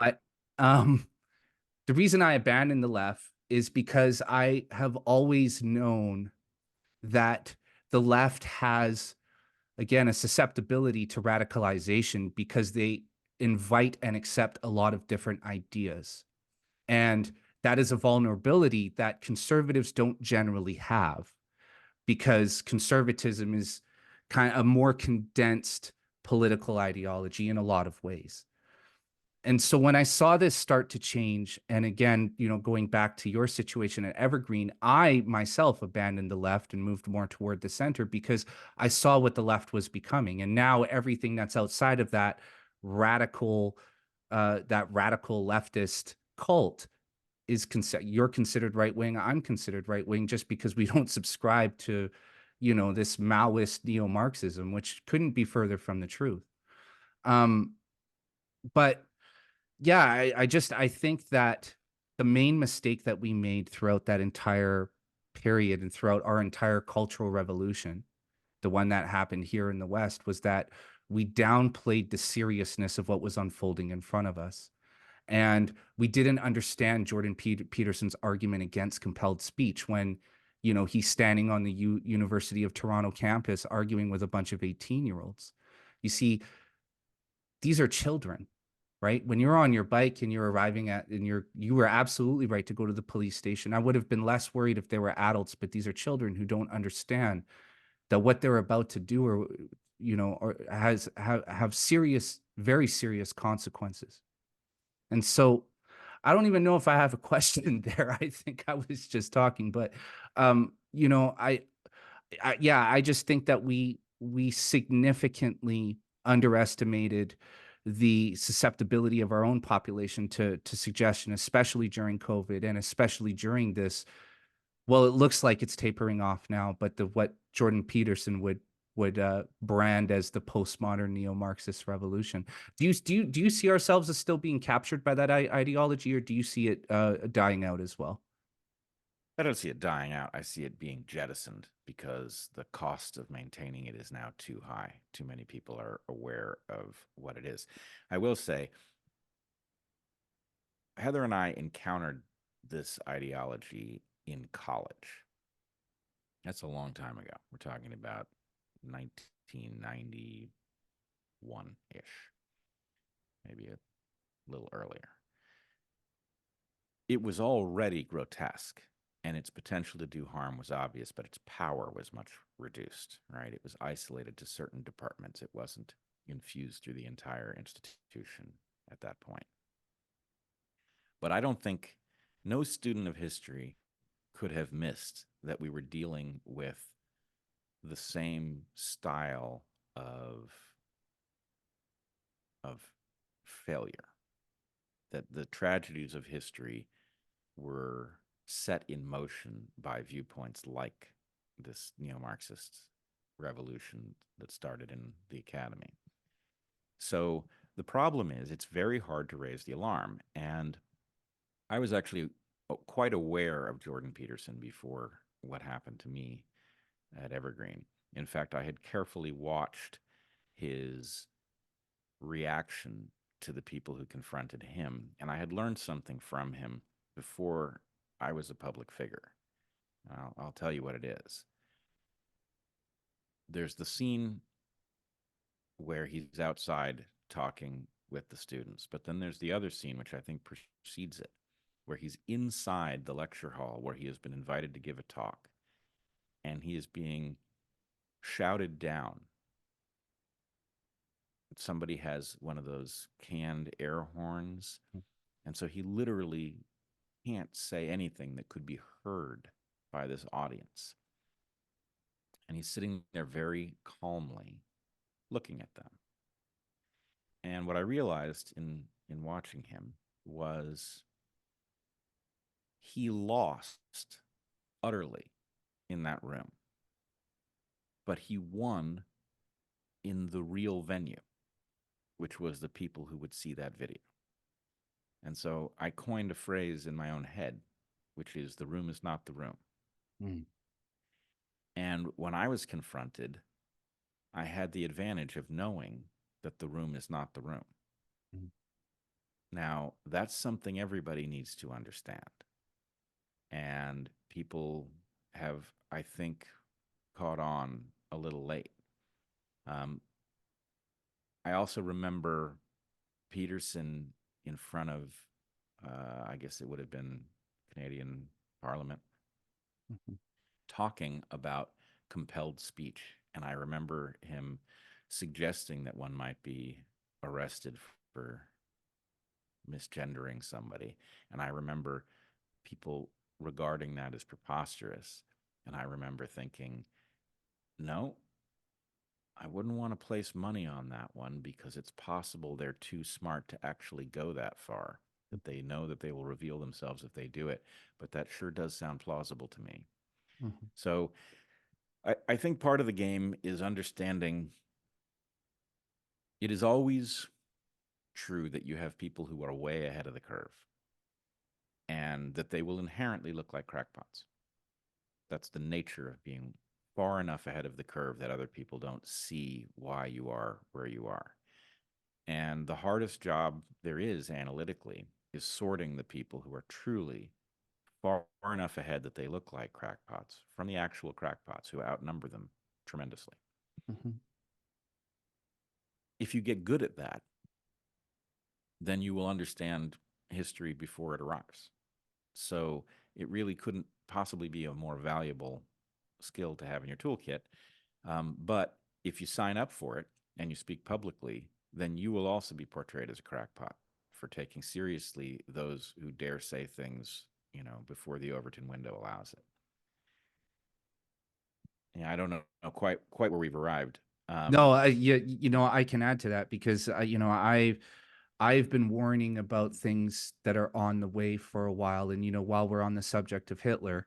But the reason I abandoned the left is because I have always known that the left has, again, a susceptibility to radicalization because they invite and accept a lot of different ideas. And that is a vulnerability that conservatives don't generally have, because conservatism is kind of a more condensed political ideology in a lot of ways. And so when I saw this start to change, and again, going back to your situation at Evergreen, I myself abandoned the left and moved more toward the center because I saw what the left was becoming. And now everything that's outside of radical, that radical leftist cult is you're considered right wing. I'm considered right wing just because we don't subscribe to, this Maoist neo-Marxism, which couldn't be further from the truth. But yeah, I think that the main mistake that we made throughout that entire period and throughout our entire cultural revolution, the one that happened here in the West, was that we downplayed the seriousness of what was unfolding in front of us. And we didn't understand Jordan Peterson's argument against compelled speech when, he's standing on the University of Toronto campus arguing with a bunch of 18-year-olds. You see, these are children, right? When you're on your bike and you're arriving you were absolutely right to go to the police station. I would have been less worried if they were adults, but these are children who don't understand that what they're about to do, or or have serious, very serious consequences. And so I don't even know if I have a question there. I think I was just talking, but yeah, I just think that we significantly underestimated the susceptibility of our own population to suggestion, especially during COVID and especially during this. Well, it looks like it's tapering off now, but the what Jordan Peterson would brand as the postmodern neo-Marxist revolution. Do you see ourselves as still being captured by that ideology, or do you see it dying out as well? I don't see it dying out. I see it being jettisoned because the cost of maintaining it is now too high. Too many people are aware of what it is. I will say, Heather and I encountered this ideology in college. That's a long time ago. We're talking about 1991-ish, maybe a little earlier. It was already grotesque, and its potential to do harm was obvious, but its power was much reduced, right? It was isolated to certain departments. It wasn't infused through the entire institution at that point. But I don't think no student of history could have missed that we were dealing with the same style of failure, that the tragedies of history were set in motion by viewpoints like this neo-Marxist revolution that started in the academy. So the problem is it's very hard to raise the alarm. And I was actually quite aware of Jordan Peterson before what happened to me at Evergreen. In fact, I had carefully watched his reaction to the people who confronted him, and I had learned something from him before I was a public figure. I'll tell you what it is. There's the scene where he's outside talking with the students, but then there's the other scene, which I think precedes it, where he's inside the lecture hall where he has been invited to give a talk, and he is being shouted down. Somebody has one of those canned air horns, and so he literally can't say anything that could be heard by this audience. And he's sitting there very calmly looking at them. And what I realized in watching him was he lost utterly in that room, but he won in the real venue, which was the people who would see that video. And so I coined a phrase in my own head, which is the room is not the room. Mm. And when I was confronted, I had the advantage of knowing that the room is not the room. Mm. Now, that's something everybody needs to understand. And people have, I think, caught on a little late. I also remember Peterson in front of, I guess it would have been Canadian Parliament, Mhm. talking about compelled speech. And I remember him suggesting that one might be arrested for misgendering somebody. And I remember people regarding that as preposterous. And I remember thinking, no, I wouldn't want to place money on that one because it's possible they're too smart to actually go that far, that they know that they will reveal themselves if they do it. But that sure does sound plausible to me. Mhm. So I think part of the game is understanding it is always true that you have people who are way ahead of the curve and that they will inherently look like crackpots. That's the nature of being far enough ahead of the curve that other people don't see why you are where you are. And the hardest job there is analytically is sorting the people who are truly far enough ahead that they look like crackpots from the actual crackpots who outnumber them tremendously. Mhm. If you get good at that, then you will understand history before it arrives. So it really couldn't possibly be a more valuable skill to have in your toolkit. But if you sign up for it and you speak publicly, then you will also be portrayed as a crackpot for taking seriously those who dare say things, before the Overton window allows it. Yeah, I don't know quite where we've arrived. No, I can add to that because I've been warning about things that are on the way for a while, and while we're on the subject of Hitler,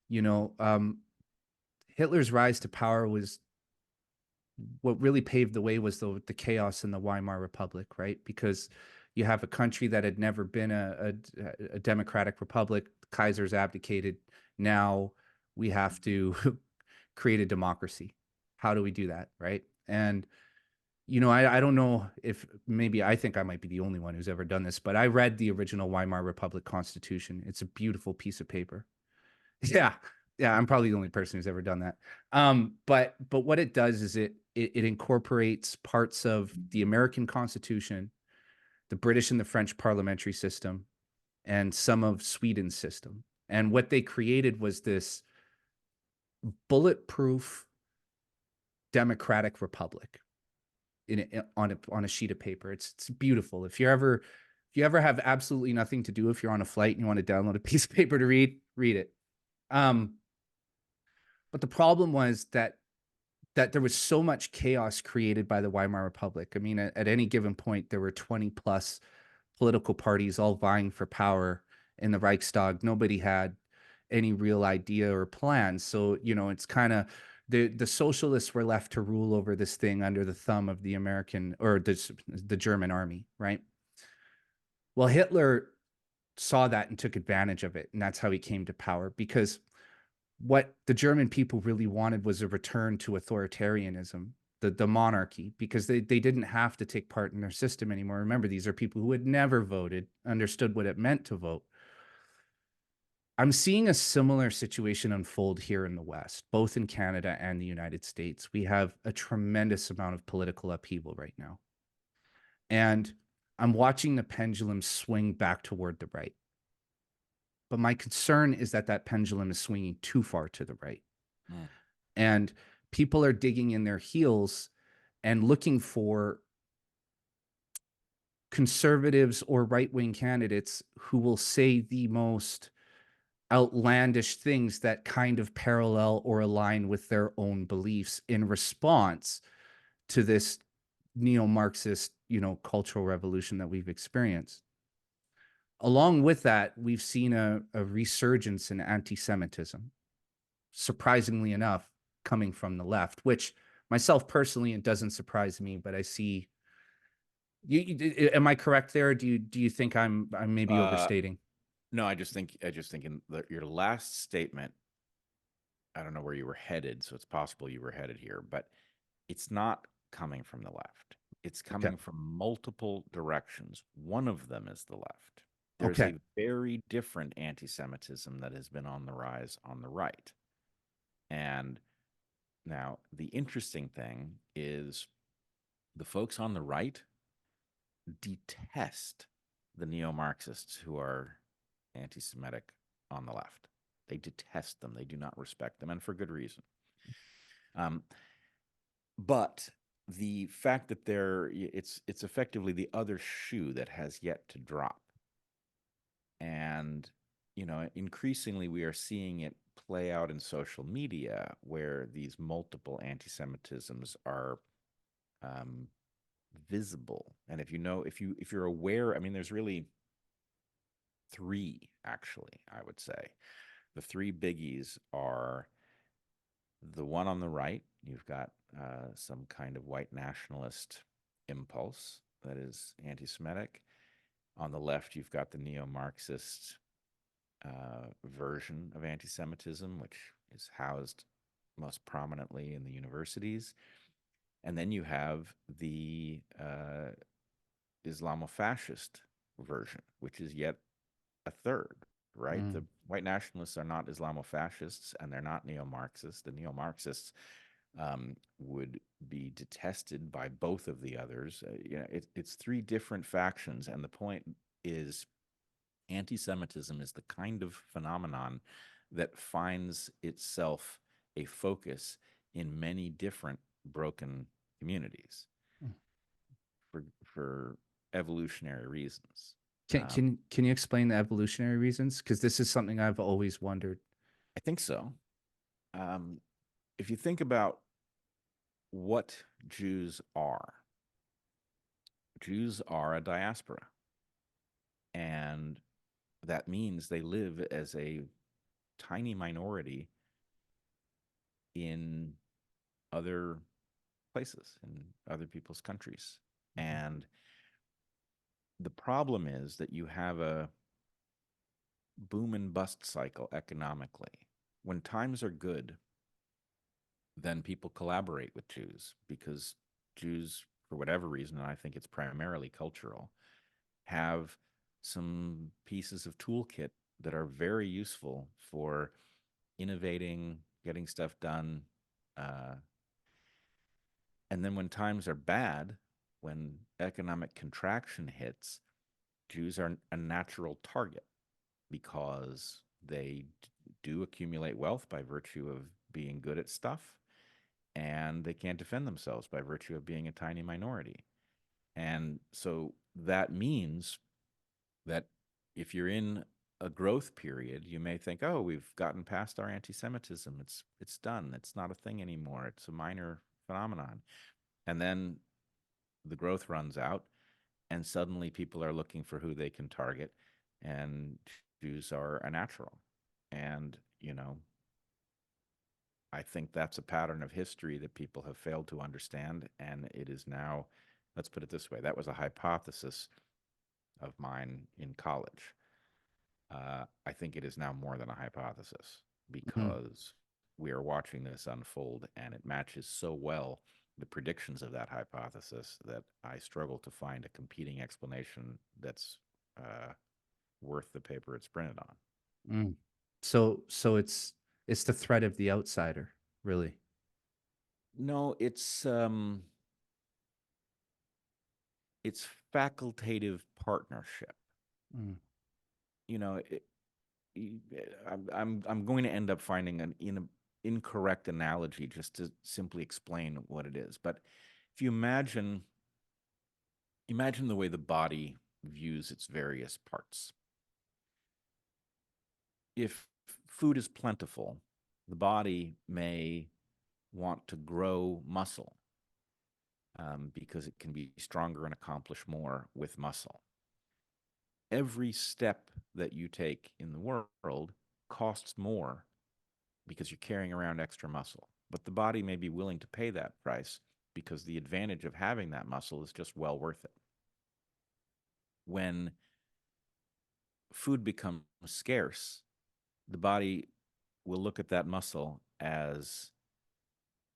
you know, um, Hitler's rise to power was what really paved the way was the chaos in the Weimar Republic, right? Because you have a country that had never been a democratic republic. Kaiser's abdicated. Now we have to create a democracy. How do we do that, right? And I don't know if maybe I think I might be the only one who's ever done this, but I read the original Weimar Republic Constitution. It's a beautiful piece of paper. Yeah. Yeah, I'm probably the only person who's ever done that. But what it does is it incorporates parts of the American Constitution, the British and the French parliamentary system, and some of Sweden's system. And what they created was this bulletproof democratic republic on a sheet of paper. It's beautiful. If you ever have absolutely nothing to do, if you're on a flight and you want to download a piece of paper to read it. Um, But the problem was that there was so much chaos created by the Weimar Republic. I mean, at any given point, there were 20 plus political parties all vying for power in the Reichstag. Nobody had any real idea or plan. So, it's kind of the socialists were left to rule over this thing under the thumb of the American or the German army, right? Well, Hitler saw that and took advantage of it. And that's how he came to power because what the German people really wanted was a return to authoritarianism, the monarchy, because they didn't have to take part in their system anymore. Remember, these are people who had never voted, understood what it meant to vote. I'm seeing a similar situation unfold here in the West, both in Canada and the United States. We have a tremendous amount of political upheaval right now. And I'm watching the pendulum swing back toward the right. But my concern is that pendulum is swinging too far to the right. Mm. And people are digging in their heels and looking for conservatives or right-wing candidates who will say the most outlandish things that kind of parallel or align with their own beliefs in response to this neo-Marxist, cultural revolution that we've experienced. Along with that, we've seen a resurgence in anti-Semitism, surprisingly enough, coming from the left, which myself personally, it doesn't surprise me, but I see am I correct there? Do you think I'm maybe overstating? No, I just think your last statement, I don't know where you were headed, so it's possible you were headed here, but it's not coming from the left. It's Okay. coming from multiple directions. One of them is the left. There's Okay. a very different anti-Semitism that has been on the rise on the right. And now the interesting thing is the folks on the right detest the neo-Marxists who are anti-Semitic on the left. They detest them. They do not respect them, and for good reason. Um, but the fact that it's effectively the other shoe that has yet to drop, and increasingly we are seeing it play out in social media where these multiple anti-Semitisms are um, visible. And if you're aware, I mean, there's really three, actually, I would say. The three biggies are the one on the right. You've got some kind of white nationalist impulse that is anti Semitic. On the left, you've got the neo Marxist version of anti Semitism, which is housed most prominently in the universities. And then you have the Islamofascist version, which is yet a third, right? The Mm. white nationalists are not Islamofascists and they're not neo Marxists. The neo Marxists would be detested by both of the others. It's three different factions. And the point is, anti Semitism is the kind of phenomenon that finds itself a focus in many different broken communities for evolutionary reasons. Can you explain the evolutionary reasons? Because this is something I've always wondered. I think so. Um, if you think about what Jews are, Jews are a diaspora, and that means they live as a tiny minority in other places, in other people's countries. And the problem is that you have a boom and bust cycle economically. When times are good, then people collaborate with Jews because Jews, for whatever reason, and I think it's primarily cultural, have some pieces of toolkit that are very useful for innovating, getting stuff done. Uh, and then when times are bad, when economic contraction hits, Jews are a natural target because they do accumulate wealth by virtue of being good at stuff, and they can't defend themselves by virtue of being a tiny minority. And so that means that if you're in a growth period, you may think, "Oh, we've gotten past our anti-Semitism. It's done. It's not a thing anymore. It's a minor phenomenon." And then the growth runs out, and suddenly people are looking for who they can target, and Jews are a natural. And I think that's a pattern of history that people have failed to understand, and it is now. Let's put it this way: that was a hypothesis of mine in college. I think it is now more than a hypothesis Mm, because we are watching this unfold, and it matches so well the predictions of that hypothesis that I struggle to find a competing explanation that's worth the paper it's printed on. mm. So it's the threat of the outsider, really. No, it's facultative partnership. Mm, You know, I'm going to end up finding an incorrect analogy just to simply explain what it is. But if you imagine the way the body views its various parts. If food is plentiful, the body may want to grow muscle because it can be stronger and accomplish more with muscle. Every step that you take in the world costs more because you're carrying around extra muscle. But the body may be willing to pay that price because the advantage of having that muscle is just well worth it. When food becomes scarce, the body will look at that muscle as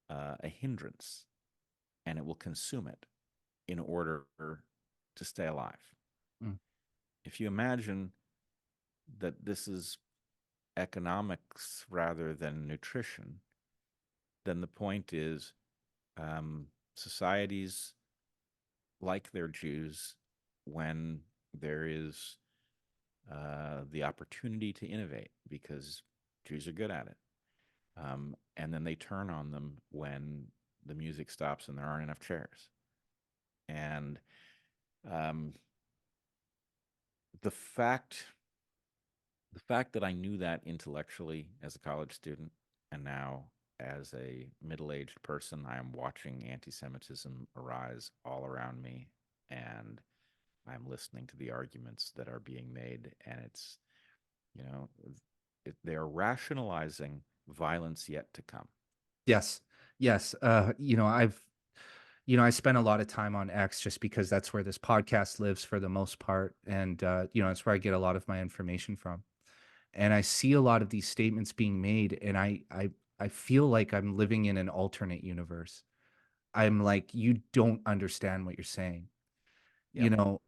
a hindrance, and it will consume it in order to stay alive. mm, If you imagine that this is economics rather than nutrition, then the point is societies like their Jews when there is the opportunity to innovate because Jews are good at it. And then they turn on them when the music stops and there aren't enough chairs. And um, the fact the fact that I knew that intellectually as a college student and now as a middle-aged person, I am watching anti-Semitism arise all around me, and I'm listening to the arguments that are being made, and it's you know they are rationalizing violence yet to come. yes, yes. I spent a lot of time on X just because that's where this podcast lives for the most part, and that's where I get a lot of my information from. And I see a lot of these statements being made, and I feel like I'm living in an alternate universe. I'm like, you don't understand what you're saying. You Yep, know,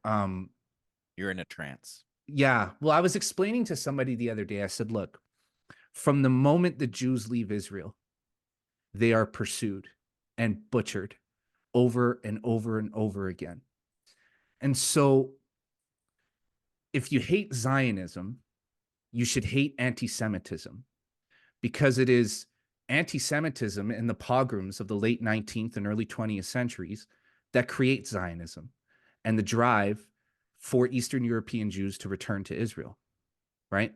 you're in a trance. yeah. Well, I was explaining to somebody the other day, I said, look, from the moment the Jews leave Israel, they are pursued and butchered over and over and over again. And so if you hate Zionism, you should hate anti Semitism because it is anti-Semitism and the pogroms of the late 19th and early 20th centuries that create Zionism and the drive for Eastern European Jews to return to Israel, right?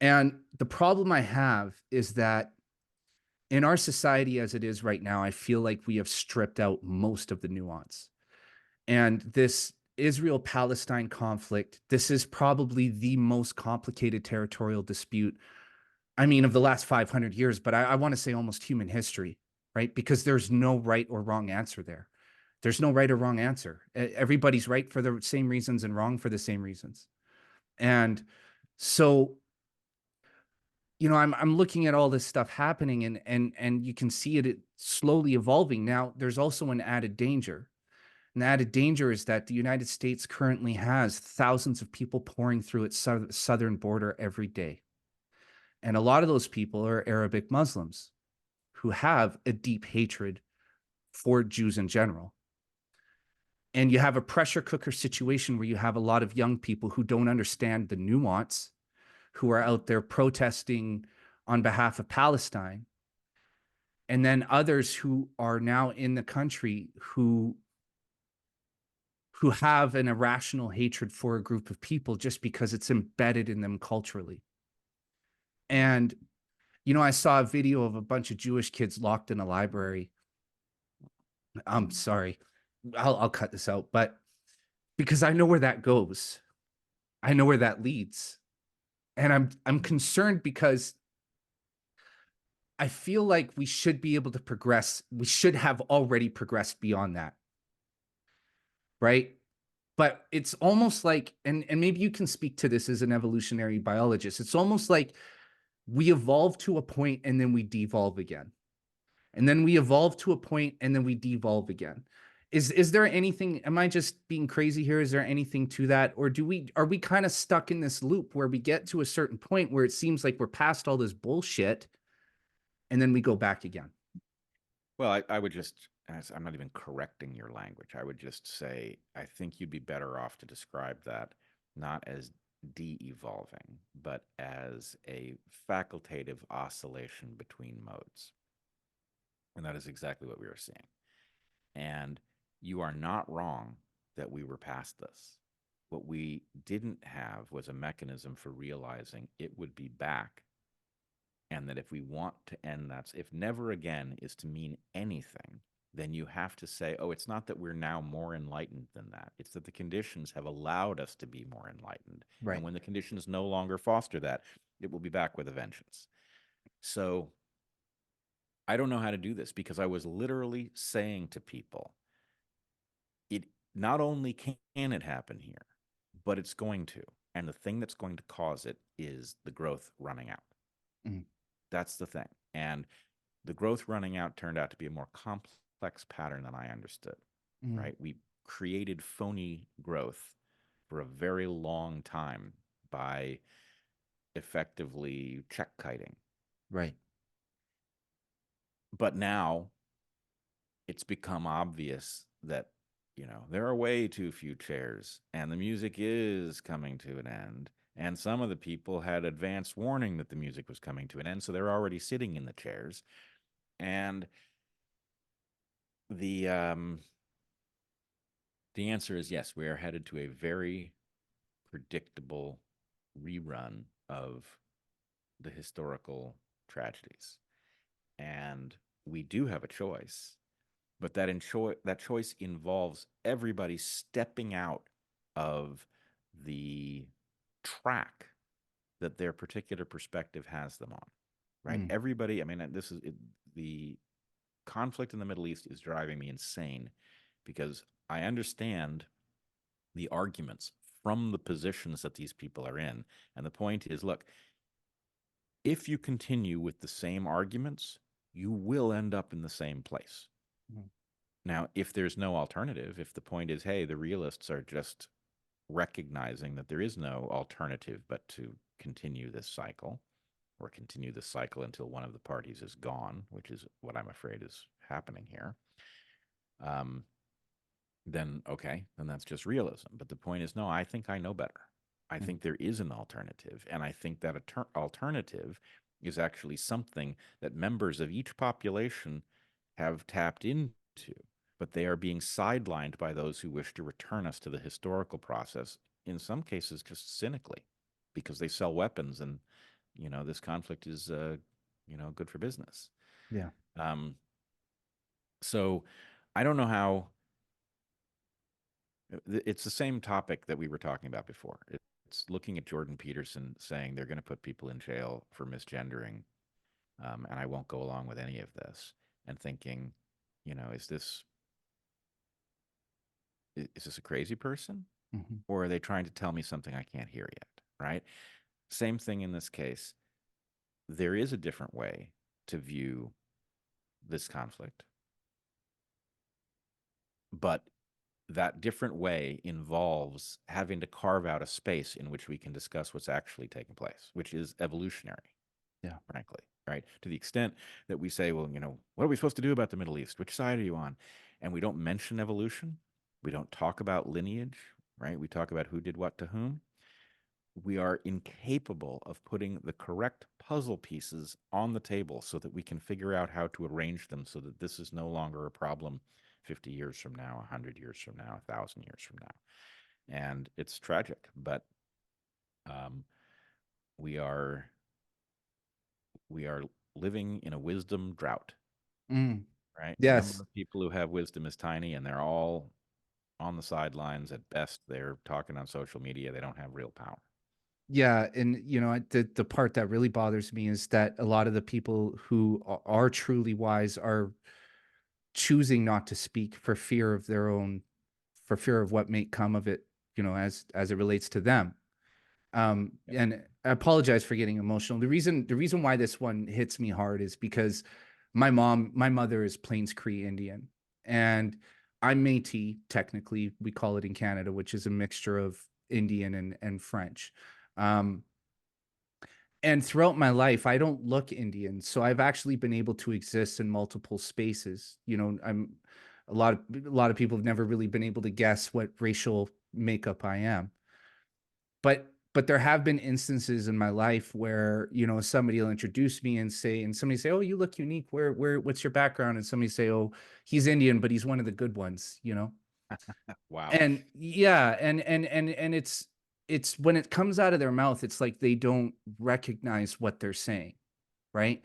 And the problem I have is that in our society as it is right now, I feel like we have stripped out most of the nuance. And this Israel Palestine conflict, this is probably the most complicated territorial dispute, I mean, of the last 500 years, but I want to say almost human history, right? Because there's no right or wrong answer there. There's no right or wrong answer. Everybody's right for the same reasons and wrong for the same reasons. And so, I'm looking at all this stuff happening, and you can see it slowly evolving. Now, there's also an added danger. And the added danger is that the United States currently has thousands of people pouring through its southern border every day. And a lot of those people are Arabic Muslims who have a deep hatred for Jews in general. And you have a pressure cooker situation where you have a lot of young people who don't understand the nuance, who are out there protesting on behalf of Palestine. And then others who are now in the country who have an irrational hatred for a group of people just because it's embedded in them culturally. And, I saw a video of a bunch of Jewish kids locked in a library. I'm sorry. I'll cut this out, but because I know where that goes. I know where that leads. And I'm concerned because I feel like we should be able to progress. We should have already progressed beyond that. Right? But it's almost like, and maybe you can speak to this as an evolutionary biologist. It's almost like we evolve to a point and then we devolve again. And then we evolve to a point and then we devolve again. Is there anything, am I just being crazy here? Is there anything to that? Or are we kind of stuck in this loop where we get to a certain point where it seems like we're past all this bullshit and then we go back again? Well, I would just, I'm not even correcting your language. I would just say, I think you'd be better off to describe that not as de-evolving, but as a facultative oscillation between modes. And that is exactly what we were seeing. And you are not wrong that we were past this. What we didn't have was a mechanism for realizing it would be back. And that if we want to end that, if never again is to mean anything, then you have to say, oh, it's not that we're now more enlightened than that. It's that the conditions have allowed us to be more enlightened. Right. And when the conditions no longer foster that, it will be back with a vengeance. So I don't know how to do this because I was literally saying to people, it not only can it happen here, but it's going to. And the thing that's going to cause it is the growth running out. Mm. That's the thing. And the growth running out turned out to be a more complex pattern than I understood, right? We created phony growth for a very long time by effectively check kiting. Right. But now it's become obvious that, there are way too few chairs and the music is coming to an end. And some of the people had advance warning that the music was coming to an end. So they're already sitting in the chairs. And the answer is yes, we are headed to a very predictable rerun of the historical tragedies. And we do have a choice, but that choice involves everybody stepping out of the track that their particular perspective has them on, right? Everybody, I mean, this is the conflict in the Middle East is driving me insane because I understand the arguments from the positions that these people are in. And the point is, look, if you continue with the same arguments, you will end up in the same place. Now, if there's no alternative, if the point is, hey, the realists are just recognizing that there is no alternative but to continue this cycle or continue this cycle until one of the parties is gone, which is what I'm afraid is happening here, then okay, then that's just realism. But the point is, no, I think I know better. I think there is an alternative. And I think that alternative is actually something that members of each population have tapped into, but they are being sidelined by those who wish to return us to the historical process, in some cases just cynically, because they sell weapons and, this conflict is, good for business. Yeah. Um, so I don't know how. It's the same topic that we were talking about before. It's looking at Jordan Peterson saying they're going to put people in jail for misgendering, and I won't go along with any of this, and thinking, is this a crazy person, Hmm. or are they trying to tell me something I can't hear yet? Right? Same thing in this case. There is a different way to view this conflict, but that different way involves having to carve out a space in which we can discuss what's actually taking place, which is evolutionary, Yeah. frankly, right? To the extent that we say, well, what are we supposed to do about the Middle East? Which side are you on? And we don't mention evolution. We don't talk about lineage, right? We talk about who did what to whom. We are incapable of putting the correct puzzle pieces on the table so that we can figure out how to arrange them so that this is no longer a problem 50 years from now, 100 years from now, 1,000 years from now. And it's tragic, but um, we are we are living in a wisdom drought, Mm. right? The number Yes. of people who have wisdom is tiny, and they're all on the sidelines. At best, they're talking on social media. They don't have real power. Yeah, and the part that really bothers me is that a lot of the people who are truly wise are choosing not to speak for fear of their own, for fear of what may come of it, as it relates to them. And I apologize for getting emotional. The reason why this one hits me hard is because my mother is Plains Cree Indian, and I'm Métis, technically, we call it in Canada, which is a mixture of Indian and French. Um, and throughout my life, I don't look Indian, so I've actually been able to exist in multiple spaces. I'm a lot of people have never really been able to guess what racial makeup I am. But there have been instances in my life where, somebody will introduce me and somebody say, "Oh, you look unique. What's your background?" And somebody say, "Oh, he's Indian, but he's one of the good ones." Wow. And yeah, and it's when it comes out of their mouth, it's like they don't recognize what they're saying, right?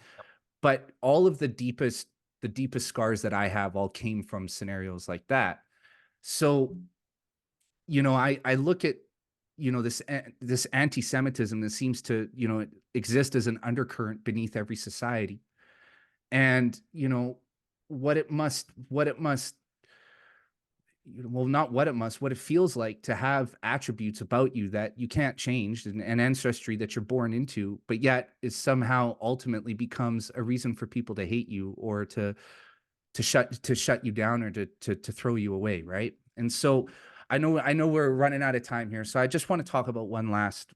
But all of the deepest scars that I have all came from scenarios like that. So, I look at, this anti-Semitism that seems to, exist as an undercurrent beneath every society. And, what it must, well, not what it must, what it feels like to have attributes about you that you can't change, and an ancestry that you're born into, but yet is somehow ultimately becomes a reason for people to hate you, or to shut you down, or to throw you away, right? And so I know we're running out of time here, so I just want to talk about one last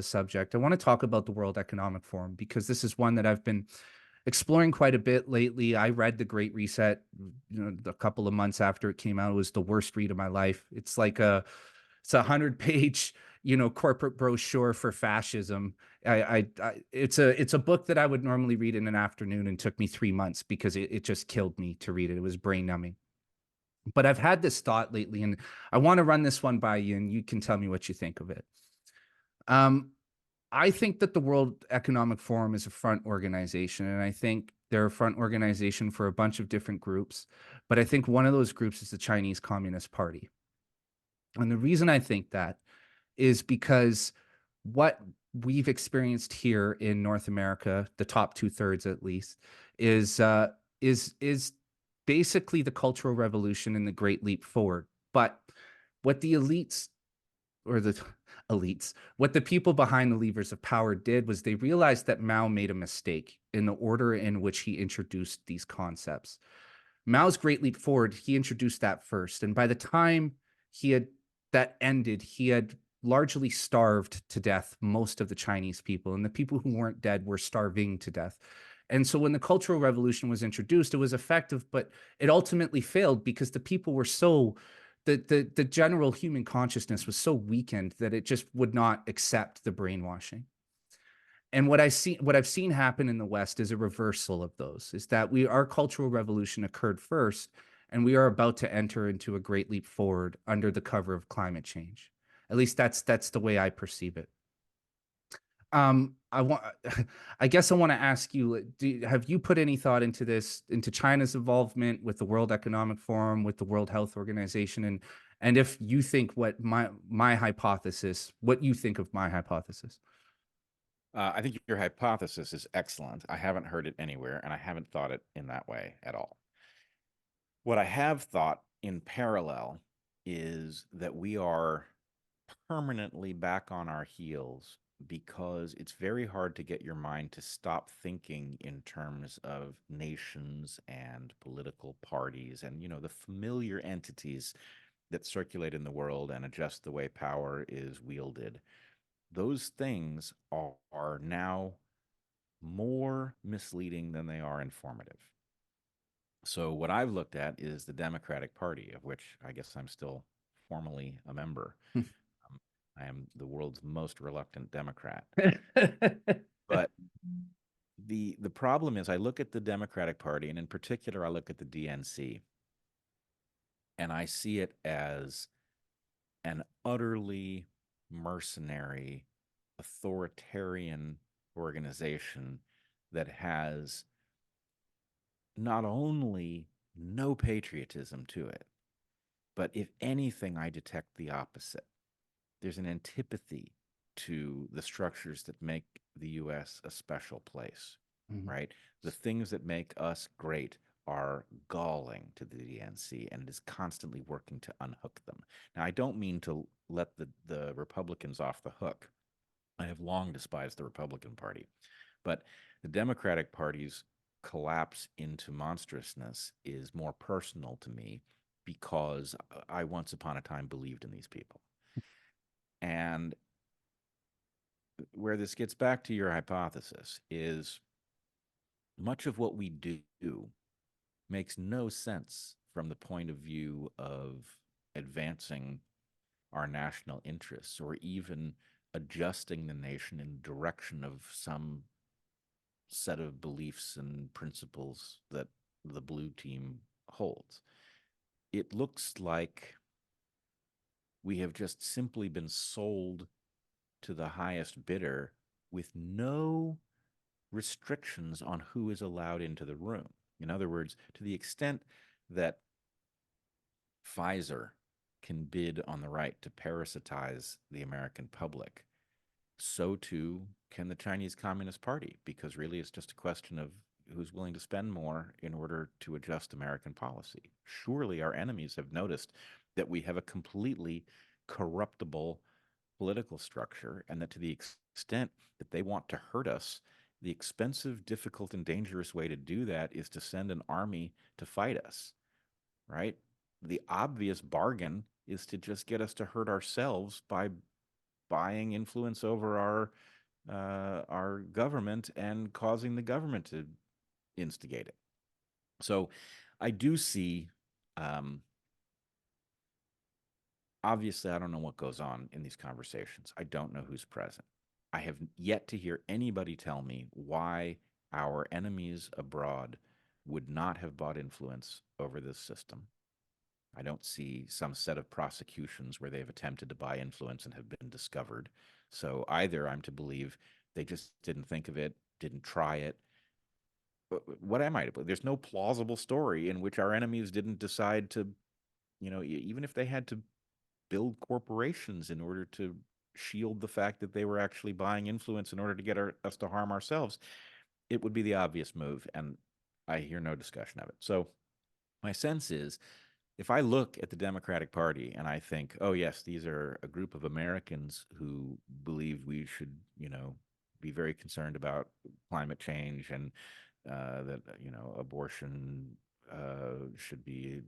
subject. I want to talk about the World Economic Forum, because this is one that I've been exploring quite a bit lately. I read The Great Reset, a couple of months after it came out. It was the worst read of my life. It's 100-page, corporate brochure for fascism. It's a book that I would normally read in an afternoon, and took me 3 months because it just killed me to read it. It was brain numbing. But I've had this thought lately, and I want to run this one by you, and you can tell me what you think of it. Um, I think that the World Economic Forum is a front organization, and I think they're a front organization for a bunch of different groups. But I think one of those groups is the Chinese Communist Party. And the reason I think that is because what we've experienced here in North America, the top two-thirds at least, is basically the Cultural Revolution and the Great Leap Forward. But what the elites, or the elites, what the people behind the levers of power did was they realized that Mao made a mistake in the order in which he introduced these concepts. Mao's Great Leap Forward, he introduced that first. And by the time he had that ended, he had largely starved to death most of the Chinese people. And the people who weren't dead were starving to death. And so when the Cultural Revolution was introduced, it was effective, but it ultimately failed because the people were so the general human consciousness was so weakened that it just would not accept the brainwashing. And what I've seen happen in the West is a reversal of those. Is that our cultural revolution occurred first, and we are about to enter into a great leap forward under the cover of climate change. At least that's the way I perceive it. I want, I guess I want to ask you, have you put any thought into this, into China's involvement with the World Economic Forum, with the World Health Organization, and if you think my hypothesis, what you think of my hypothesis? I think your hypothesis is excellent. I haven't heard it anywhere, and I haven't thought it in that way at all. What I have thought in parallel is that we are permanently back on our heels because it's very hard to get your mind to stop thinking in terms of nations and political parties and, the familiar entities that circulate in the world and adjust the way power is wielded. Those things are now more misleading than they are informative. So, what I've looked at is the Democratic Party, of which I guess I'm still formally a member. Um, I am the world's most reluctant Democrat. But the problem is, I look at the Democratic Party, and in particular, I look at the DNC, and I see it as an utterly mercenary, authoritarian organization that has not only no patriotism to it, but if anything, I detect the opposite. There's an antipathy to the structures that make the US a special place, Mhm. right? The things that make us great are galling to the DNC, and it is constantly working to unhook them. Now, I don't mean to let the Republicans off the hook. I have long despised the Republican Party, but the Democratic Party's collapse into monstrousness is more personal to me because I once upon a time believed in these people. And where this gets back to your hypothesis is much of what we do makes no sense from the point of view of advancing our national interests or even adjusting the nation in the direction of some set of beliefs and principles that the blue team holds. It looks like we have just simply been sold to the highest bidder with no restrictions on who is allowed into the room. In other words, to the extent that Pfizer can bid on the right to parasitize the American public, so too can the Chinese Communist Party, because really it's just a question of who's willing to spend more in order to adjust American policy. Surely our enemies have noticed that we have a completely corruptible political structure, and that to the extent that they want to hurt us, the expensive, difficult, and dangerous way to do that is to send an army to fight us, right? The obvious bargain is to just get us to hurt ourselves by buying influence over our government and causing the government to instigate it. So I do see, um, obviously, I don't know what goes on in these conversations. I don't know who's present. I have yet to hear anybody tell me why our enemies abroad would not have bought influence over this system. I don't see some set of prosecutions where they've attempted to buy influence and have been discovered. So either I'm to believe they just didn't think of it, didn't try it. What am I to believe? There's no plausible story in which our enemies didn't decide to, even if they had to build corporations in order to shield the fact that they were actually buying influence in order to get us to harm ourselves, it would be the obvious move. And I hear no discussion of it. So my sense is if I look at the Democratic Party and I think, oh, yes, these are a group of Americans who believe we should, be very concerned about climate change and that, abortion should be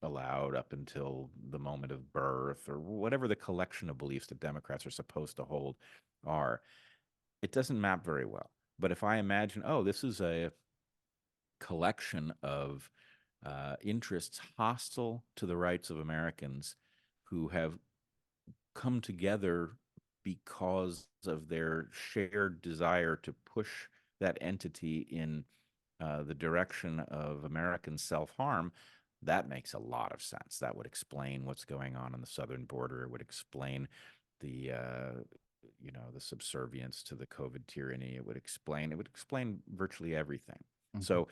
allowed up until the moment of birth or whatever the collection of beliefs that Democrats are supposed to hold are, it doesn't map very well. But if I imagine, oh, this is a collection of interests hostile to the rights of Americans who have come together because of their shared desire to push that entity in the direction of American self-harm, that makes a lot of sense. That would explain what's going on the southern border. It would explain the the subservience to the COVID tyranny. It would explain virtually everything. Mhm. So,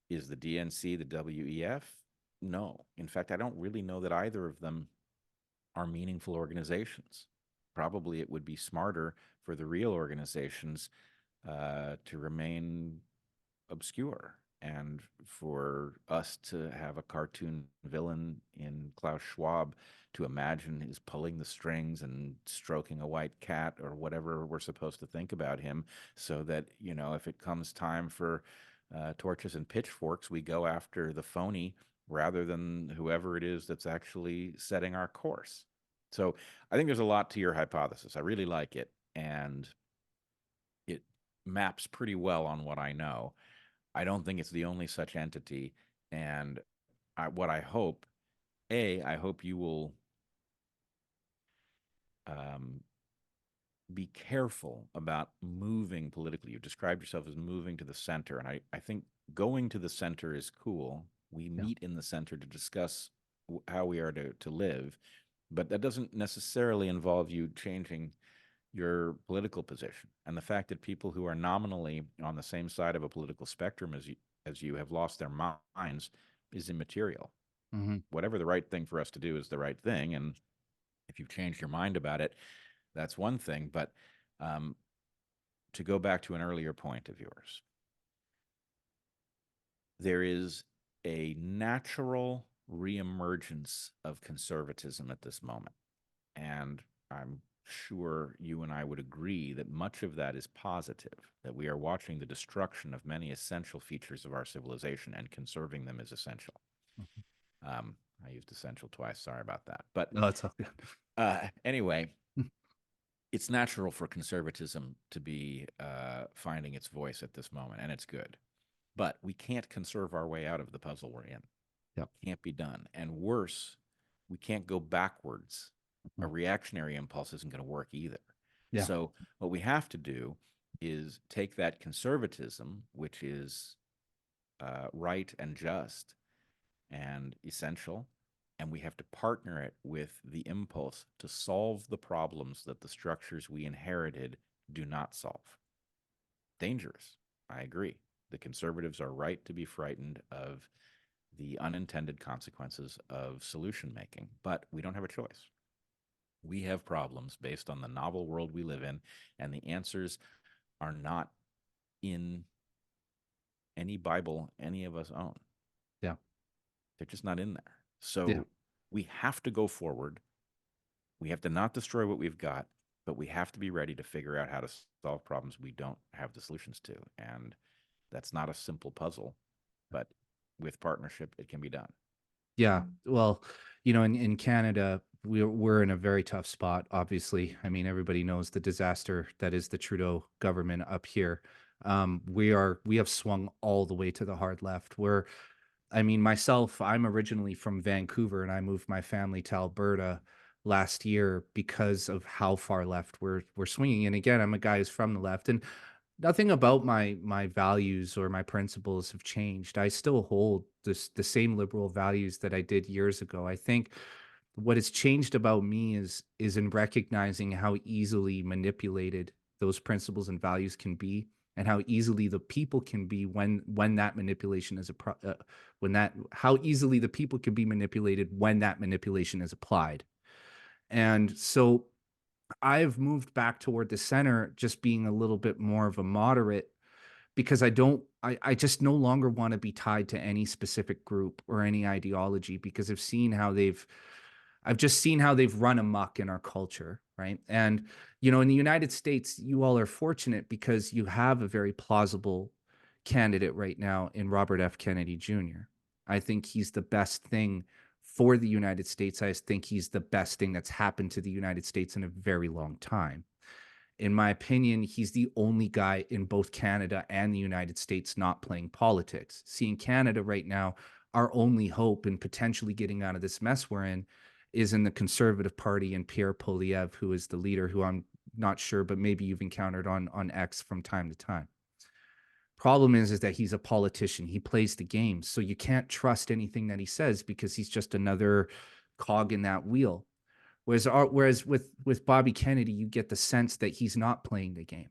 is the DNC the WEF? No. In fact, I don't really know that either of them are meaningful organizations. Probably it would be smarter for the real organizations to remain obscure, and for us to have a cartoon villain in Klaus Schwab to imagine he's pulling the strings and stroking a white cat or whatever we're supposed to think about him, so that, if it comes time for torches and pitchforks, we go after the phony rather than whoever it is that's actually setting our course. So I think there's a lot to your hypothesis. I really like it, and it maps pretty well on what I know. I don't think it's the only such entity. And what I hope, I hope you will um, be careful about moving politically. You described yourself as moving to the center. And I think going to the center is cool. We Yeah. meet in the center to discuss how we are to live. But that doesn't necessarily involve you changing your political position. And the fact that people who are nominally on the same side of a political spectrum as you have lost their minds is immaterial. Mhm. Whatever the right thing for us to do is the right thing. And if you've changed your mind about it, that's one thing. But um, to go back to an earlier point of yours, there is a natural reemergence of conservatism at this moment. And I'm sure you and I would agree that much of that is positive, that we are watching the destruction of many essential features of our civilization, and conserving them is essential. Mhm. I used essential twice. Sorry about that. But No, it's all good. anyway, it's natural for conservatism to be finding its voice at this moment, and it's good. But we can't conserve our way out of the puzzle we're in. Yep. Can't be done. And worse, we can't go backwards. A Mhm. reactionary impulse isn't going to work either. Yeah. So, what we have to do is take that conservatism, which is right and just and essential, and we have to partner it with the impulse to solve the problems that the structures we inherited do not solve. Dangerous. I agree. The conservatives are right to be frightened of the unintended consequences of solution making, but we don't have a choice. We have problems based on the novel world we live in, and the answers are not in any Bible any of us own. Yeah. They're just not in there. Yeah. So we have to go forward. We have to not destroy what we've got, but we have to be ready to figure out how to solve problems we don't have the solutions to. And that's not a simple puzzle, but with partnership, it can be done. Yeah. Well, in Canada, we're in a very tough spot, obviously. I mean, everybody knows the disaster that is the Trudeau government up here. We have swung all the way to the hard left. I mean, myself, I'm originally from Vancouver and I moved my family to Alberta last year because of how far left we're swinging. And again, I'm a guy who's from the left, and nothing about my values or my principles have changed. I still hold the same liberal values that I did years ago. I think what has changed about me is in recognizing how easily manipulated those principles and values can be, and how easily the people can be when that manipulation is when that how easily the people can be manipulated when that manipulation is applied. And so I've moved back toward the center, just being a little bit more of a moderate, because I just no longer want to be tied to any specific group or any ideology, because I've just seen how they've run amok in our culture, right? And in the United States, you all are fortunate because you have a very plausible candidate right now in Robert F. Kennedy Jr. I think he's the best thing for the United States. I think he's the best thing that's happened to the United States in a very long time. In my opinion, he's the only guy in both Canada and the United States not playing politics. Seeing Canada right now, our only hope in potentially getting out of this mess we're in is in the Conservative Party and Pierre Poilievre, who is the leader, who I'm not sure, but maybe you've encountered on X from time to time. Problem is that he's a politician. He plays the game. So you can't trust anything that he says because he's just another cog in that wheel. Whereas with Bobby Kennedy, you get the sense that he's not playing the game,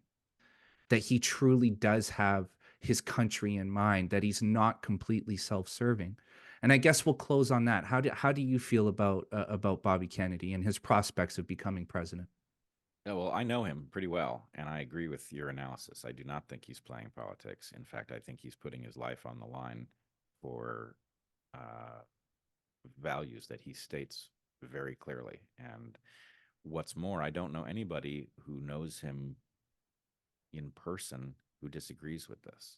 that he truly does have his country in mind, that he's not completely self-serving. And I guess we'll close on that. How do you feel about Bobby Kennedy and his prospects of becoming president? Yeah, well, I know him pretty well, and I agree with your analysis. I do not think he's playing politics. In fact, I think he's putting his life on the line for uh, values that he states very clearly. And what's more, I don't know anybody who knows him in person who disagrees with this.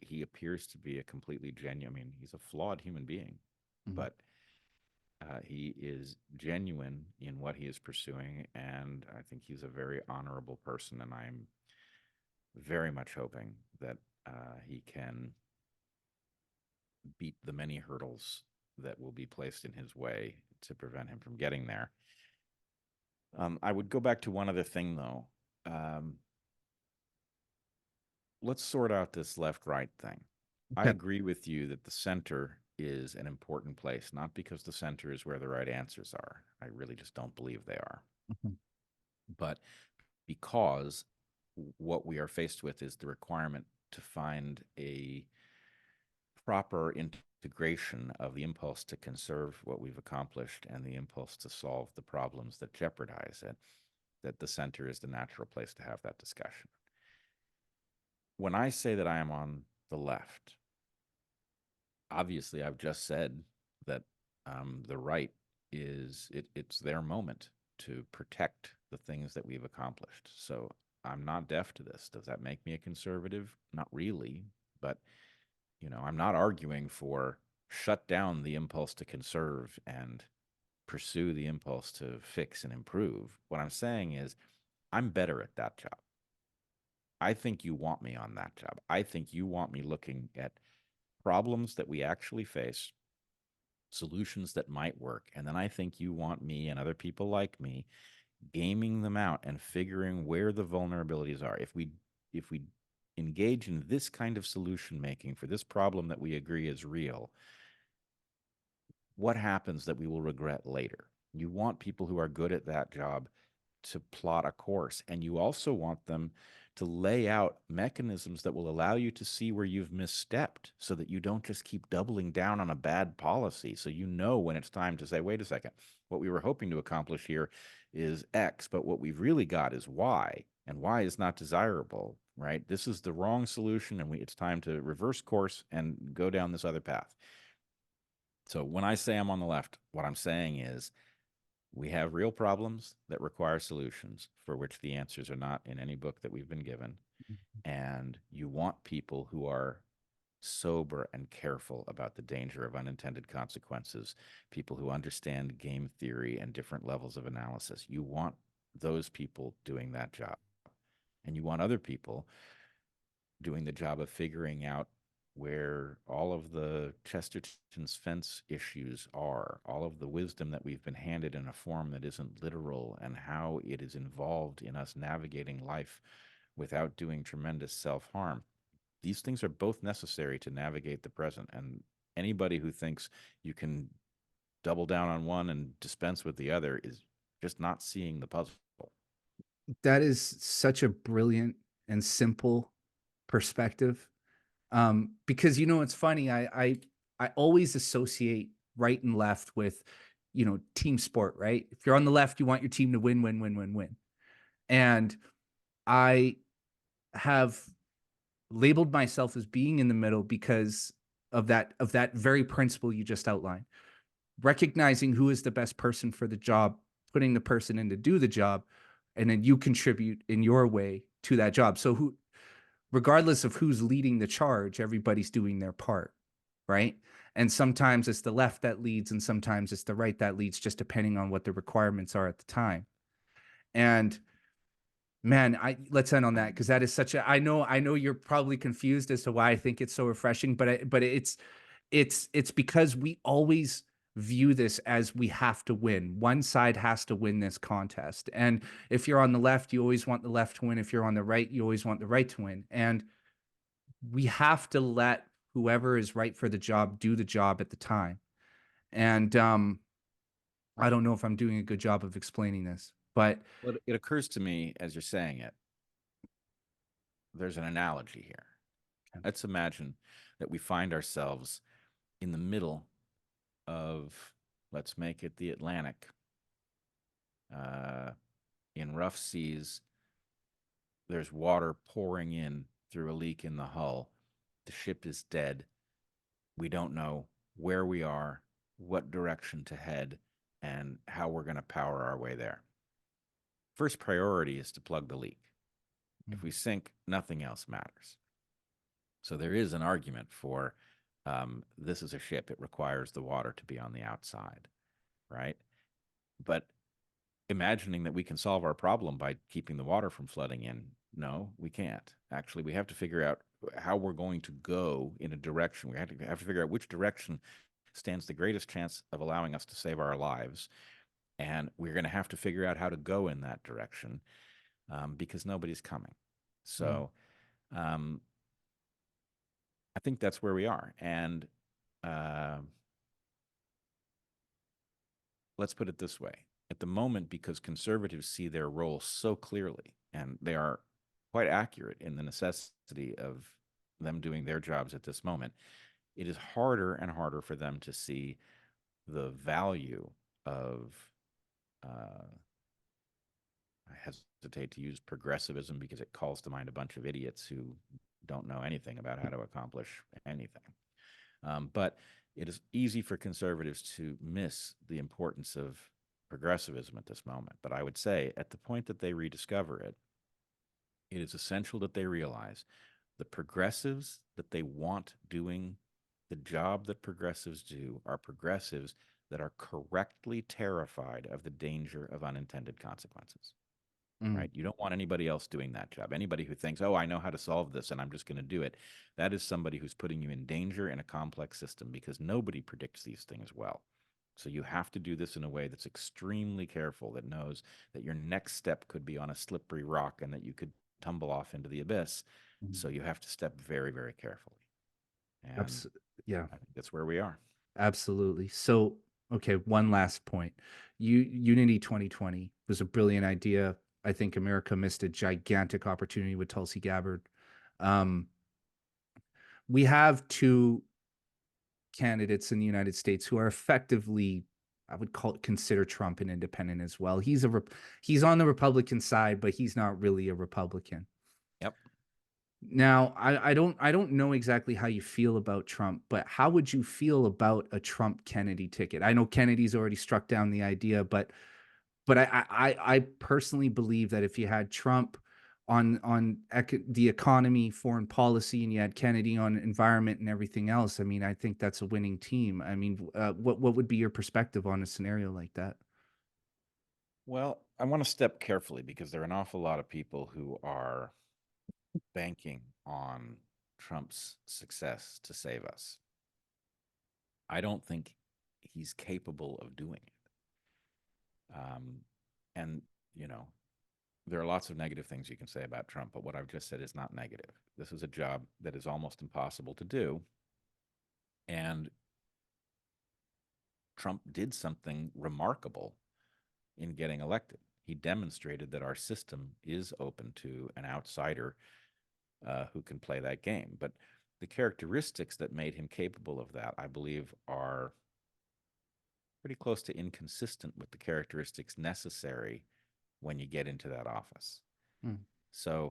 He appears to be a completely genuine, I mean, he's a flawed human being, Mhm. but he is genuine in what he is pursuing, and I think he's a very honorable person. And I'm very much hoping that he can beat the many hurdles that will be placed in his way to prevent him from getting there. I would go back to one other thing, though. Um, let's sort out this left-right thing. I Okay. agree with you that the center is an important place, not because the center is where the right answers are. I really just don't believe they are. Mhm. But because what we are faced with is the requirement to find a proper integration of the impulse to conserve what we've accomplished and the impulse to solve the problems that jeopardize it, that the center is the natural place to have that discussion. When I say that I am on the left, obviously I've just said that the right it's their moment to protect the things that we've accomplished. So I'm not deaf to this. Does that make me a conservative? Not really, but I'm not arguing for shut down the impulse to conserve and pursue the impulse to fix and improve. What I'm saying is I'm better at that job. I think you want me on that job. I think you want me looking at problems that we actually face, solutions that might work. And then I think you want me and other people like me gaming them out and figuring where the vulnerabilities are. If we engage in this kind of solution making for this problem that we agree is real, what happens that we will regret later? You want people who are good at that job to plot a course, and you also want them to lay out mechanisms that will allow you to see where you've misstepped so that you don't just keep doubling down on a bad policy. So you know when it's time to say, wait a second, what we were hoping to accomplish here is X, but what we've really got is Y, and Y is not desirable, right? This is the wrong solution, and it's time to reverse course and go down this other path. So when I say I'm on the left, what I'm saying is we have real problems that require solutions for which the answers are not in any book that we've been given. And you want people who are sober and careful about the danger of unintended consequences, people who understand game theory and different levels of analysis. You want those people doing that job. And you want other people doing the job of figuring out where all of the Chesterton's fence issues are, all of the wisdom that we've been handed in a form that isn't literal, and how it is involved in us navigating life without doing tremendous self-harm. These things are both necessary to navigate the present, and anybody who thinks you can double down on one and dispense with the other is just not seeing the puzzle. That is such a brilliant and simple perspective. Because it's funny, I always associate right and left with, team sport, right? If you're on the left, you want your team to win, win, win, win, win. And I have labeled myself as being in the middle because of that very principle you just outlined. Recognizing who is the best person for the job, putting the person in to do the job, and then you contribute in your way to that job. So regardless of who's leading the charge, everybody's doing their part, right? And sometimes it's the left that leads, and sometimes it's the right that leads, just depending on what the requirements are at the time. And man, let's end on that, because that is such a. I know you're probably confused as to why I think it's so refreshing, but it's because we always view this as we have to win. One side has to win this contest. And if you're on the left, you always want the left to win. If you're on the right, you always want the right to win. And we have to let whoever is right for the job do the job at the time. And I don't know if I'm doing a good job of explaining this, but Well, it occurs to me as you're saying it, there's an analogy here. Let's imagine that we find ourselves in the middle of, let's make it the Atlantic, uh, in rough seas. There's water pouring in through a leak in the hull. The ship is dead. We don't know where we are, what direction to head, and how we're going to power our way there. First priority is to plug the leak. If we sink, nothing else matters. So there is an argument for this is a ship. It requires the water to be on the outside, right? But imagining that we can solve our problem by keeping the water from flooding in, no, we can't. Actually, we have to figure out how we're going to go in a direction. We have to figure out which direction stands the greatest chance of allowing us to save our lives. And we're going to have to figure out how to go in that direction because nobody's coming. mm, So I think that's where we are. And uh, let's put it this way. At the moment, because conservatives see their role so clearly, and they are quite accurate in the necessity of them doing their jobs at this moment, it is harder and harder for them to see the value of, I hesitate to use progressivism because it calls to mind a bunch of idiots who don't know anything about how to accomplish anything. But it is easy for conservatives to miss the importance of progressivism at this moment. But I would say at the point that they rediscover it, it is essential that they realize the progressives that they want doing the job that progressives do are progressives that are correctly terrified of the danger of unintended consequences. mm, Right? You don't want anybody else doing that job. Anybody who thinks, oh, I know how to solve this and I'm just going to do it, that is somebody who's putting you in danger in a complex system because nobody predicts these things well. So you have to do this in a way that's extremely careful, that knows that your next step could be on a slippery rock and that you could tumble off into the abyss. mm. So you have to step very, very carefully. And Abs- yeah, I think that's where we are. absolutely. So, okay, one last point. Unity 2020 was a brilliant idea. I think America missed a gigantic opportunity with Tulsi Gabbard. Um, we have two candidates in the United States who are effectively, I would consider Trump an independent as well. He's on the Republican side, but he's not really a Republican. Yep. Now, I don't know exactly how you feel about Trump, but how would you feel about a Trump Kennedy ticket? I know Kennedy's already struck down the idea, but I personally believe that if you had Trump on the economy, foreign policy, and you had Kennedy on environment and everything else, I mean, I think that's a winning team. I mean, what would be your perspective on a scenario like that? Well, I want to step carefully because there are an awful lot of people who are banking on Trump's success to save us. I don't think he's capable of doing it. And, you know, there are lots of negative things you can say about Trump, but what I've just said is not negative. This is a job that is almost impossible to do. And Trump did something remarkable in getting elected. He demonstrated that our system is open to an outsider who can play that game. But the characteristics that made him capable of that, I believe, are pretty close to inconsistent with the characteristics necessary when you get into that office. Hmm. So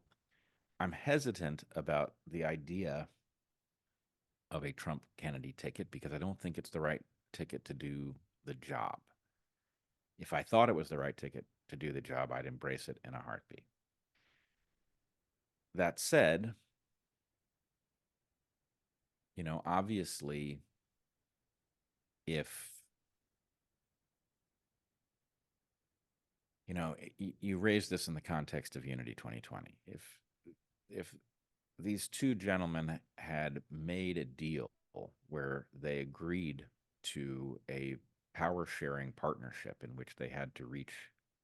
I'm hesitant about the idea of a Trump Kennedy ticket because I don't think it's the right ticket to do the job. If I thought it was the right ticket to do the job, I'd embrace it in a heartbeat. That said, obviously, if you raise this in the context of Unity 2020, if these two gentlemen had made a deal where they agreed to a power sharing partnership in which they had to reach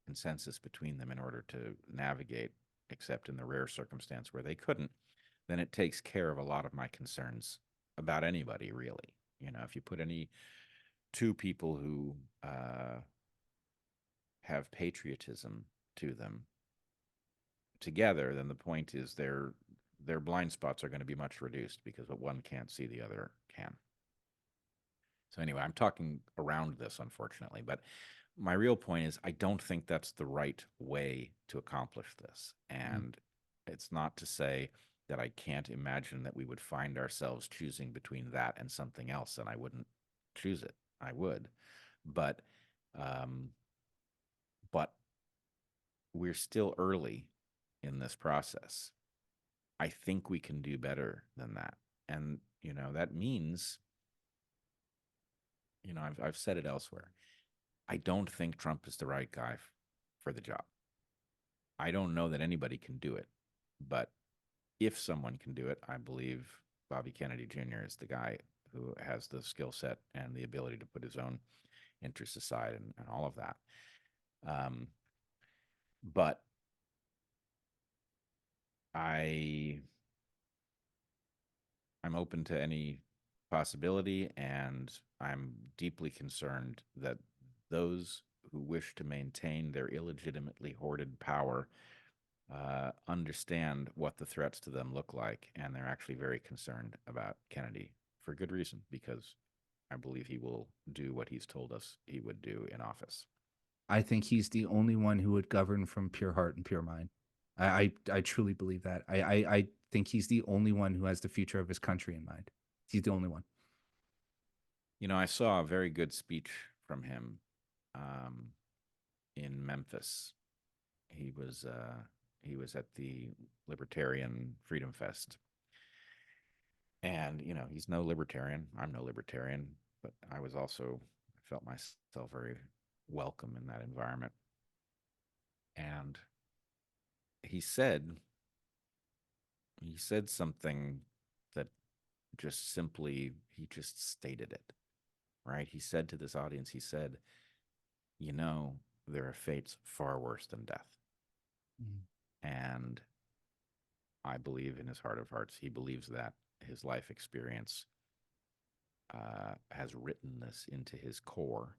consensus between them in order to navigate, except in the rare circumstance where they couldn't, then it takes care of a lot of my concerns about anybody, really. You know, if you put any two people who have patriotism to them together, then the point is their blind spots are going to be much reduced because what one can't see, the other can. So anyway, I'm talking around this, unfortunately, but my real point is I don't think that's the right way to accomplish this. Mm. And it's not to say that I can't imagine that we would find ourselves choosing between that and something else, and I wouldn't choose it. I would, but um, but we're still early in this process. I think we can do better than that, and that means I've said it elsewhere. I don't think Trump is the right guy for the job. I don't know that anybody can do it, but if someone can do it, I believe Bobby Kennedy Jr. is the guy who has the skill set and the ability to put his own interests aside and all of that. Um, but I I'm open to any possibility, and I'm deeply concerned that those who wish to maintain their illegitimately hoarded power understand what the threats to them look like, and they're actually very concerned about Kennedy for good reason, because I believe he will do what he's told us he would do in office. I think he's the only one who would govern from pure heart and pure mind. I truly believe that. I think he's the only one who has the future of his country in mind. He's the only one. I saw a very good speech from him um, in Memphis. He was at the Libertarian Freedom Fest, and he's no libertarian. I'm no libertarian, but I felt myself very welcome in that environment. And he said he said something that he just stated it, right? He said to this audience, he said, there are fates far worse than death. Mm. And I believe in his heart of hearts, he believes that his life experience has written this into his core,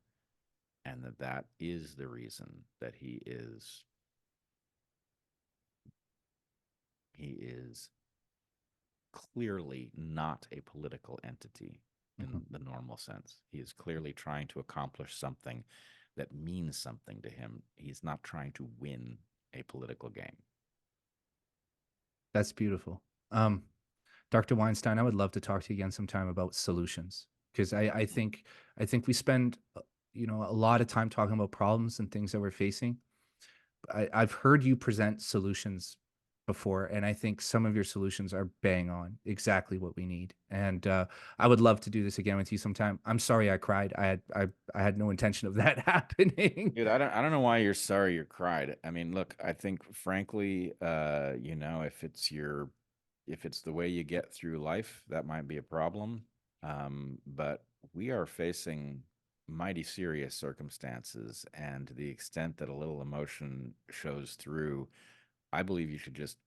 and that is the reason that he is clearly not a political entity Mhm. in the normal sense. He is clearly trying to accomplish something that means something to him. He's not trying to win a political game. That's beautiful. Um, Dr. Weinstein, I would love to talk to you again sometime about solutions because I think we spend a lot of time talking about problems and things that we're facing. I've heard you present solutions before, and I think some of your solutions are bang on, exactly what we need. And I would love to do this again with you sometime. I'm sorry I cried. I had no intention of that happening. Dude, I don't know why you're sorry you cried. I mean, look, I think frankly, if it's the way you get through life, that might be a problem. But we are facing mighty serious circumstances, and to the extent that a little emotion shows through, I believe you should just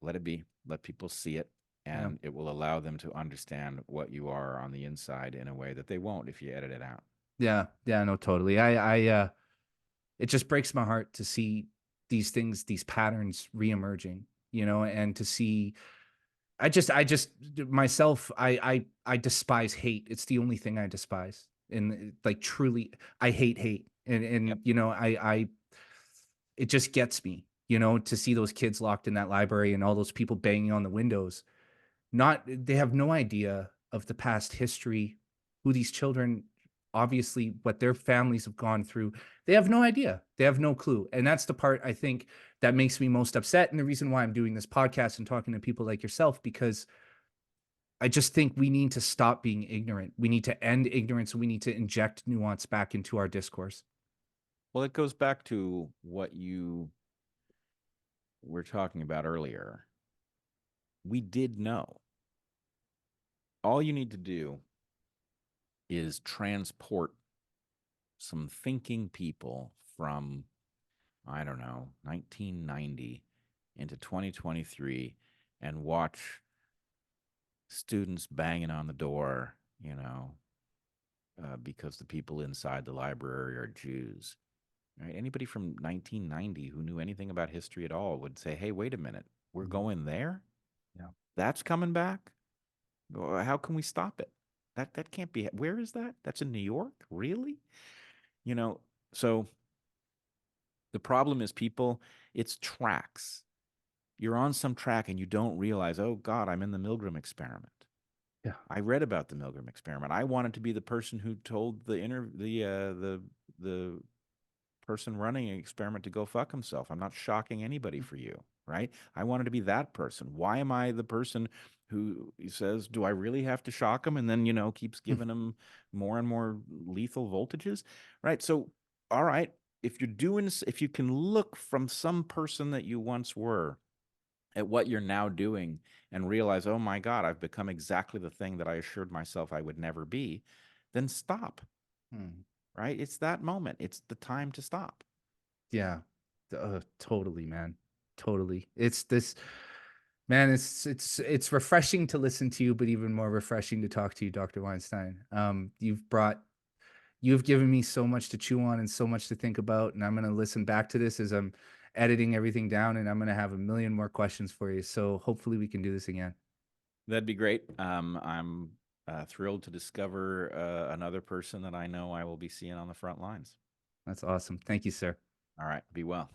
let it be, let people see it, Yeah, and it will allow them to understand what you are on the inside in a way that they won't if you edit it out. yeah, yeah. No, totally. It just breaks my heart to see these things, these patterns reemerging. And to see I just myself, I despise hate. It's the only thing I despise. And like truly, I hate hate. And Yep. I it just gets me, to see those kids locked in that library and all those people banging on the windows. Not They have no idea of the past history, who these children obviously what their families have gone through. They have no idea. They have no clue. And that's the part I think that makes me most upset. And the reason why I'm doing this podcast and talking to people like yourself, because I just think we need to stop being ignorant. We need to end ignorance and we need to inject nuance back into our discourse. Well, it goes back to what you were talking about earlier. We did know. All you need to do is transport some thinking people from, I don't know, 1990 into 2023 and watch students banging on the door, because the people inside the library are Jews. Right? Anybody from 1990 who knew anything about history at all would say, "Hey, wait a minute, we're Mhm. going there. Yeah. That's coming back. How can we stop it? That can't be. Where is that? That's in New York, really? You know." So the problem is people. It's tracks. You're on some track and you don't realize, oh God, I'm in the Milgram experiment. Yeah. I read about the Milgram experiment. I wanted to be the person who told the person running an experiment to go fuck himself. I'm not shocking anybody for you, right? I wanted to be that person. Why am I the person who says, do I really have to shock him? And then, keeps giving him more and more lethal voltages, right? So, all right, if you can look from some person that you once were at what you're now doing and realize, oh my God, I've become exactly the thing that I assured myself I would never be, then stop, Hmm. right? It's that moment. It's the time to stop. Yeah. Totally, man. Totally. It's this, man, it's refreshing to listen to you, but even more refreshing to talk to you, Dr. Weinstein. You've given me so much to chew on and so much to think about, and I'm going to listen back to this as I'm editing everything down, and I'm going to have a million more questions for you. So hopefully we can do this again. That'd be great. I'm thrilled to discover another person that I know I will be seeing on the front lines. That's awesome. Thank you, sir. All right. Be well.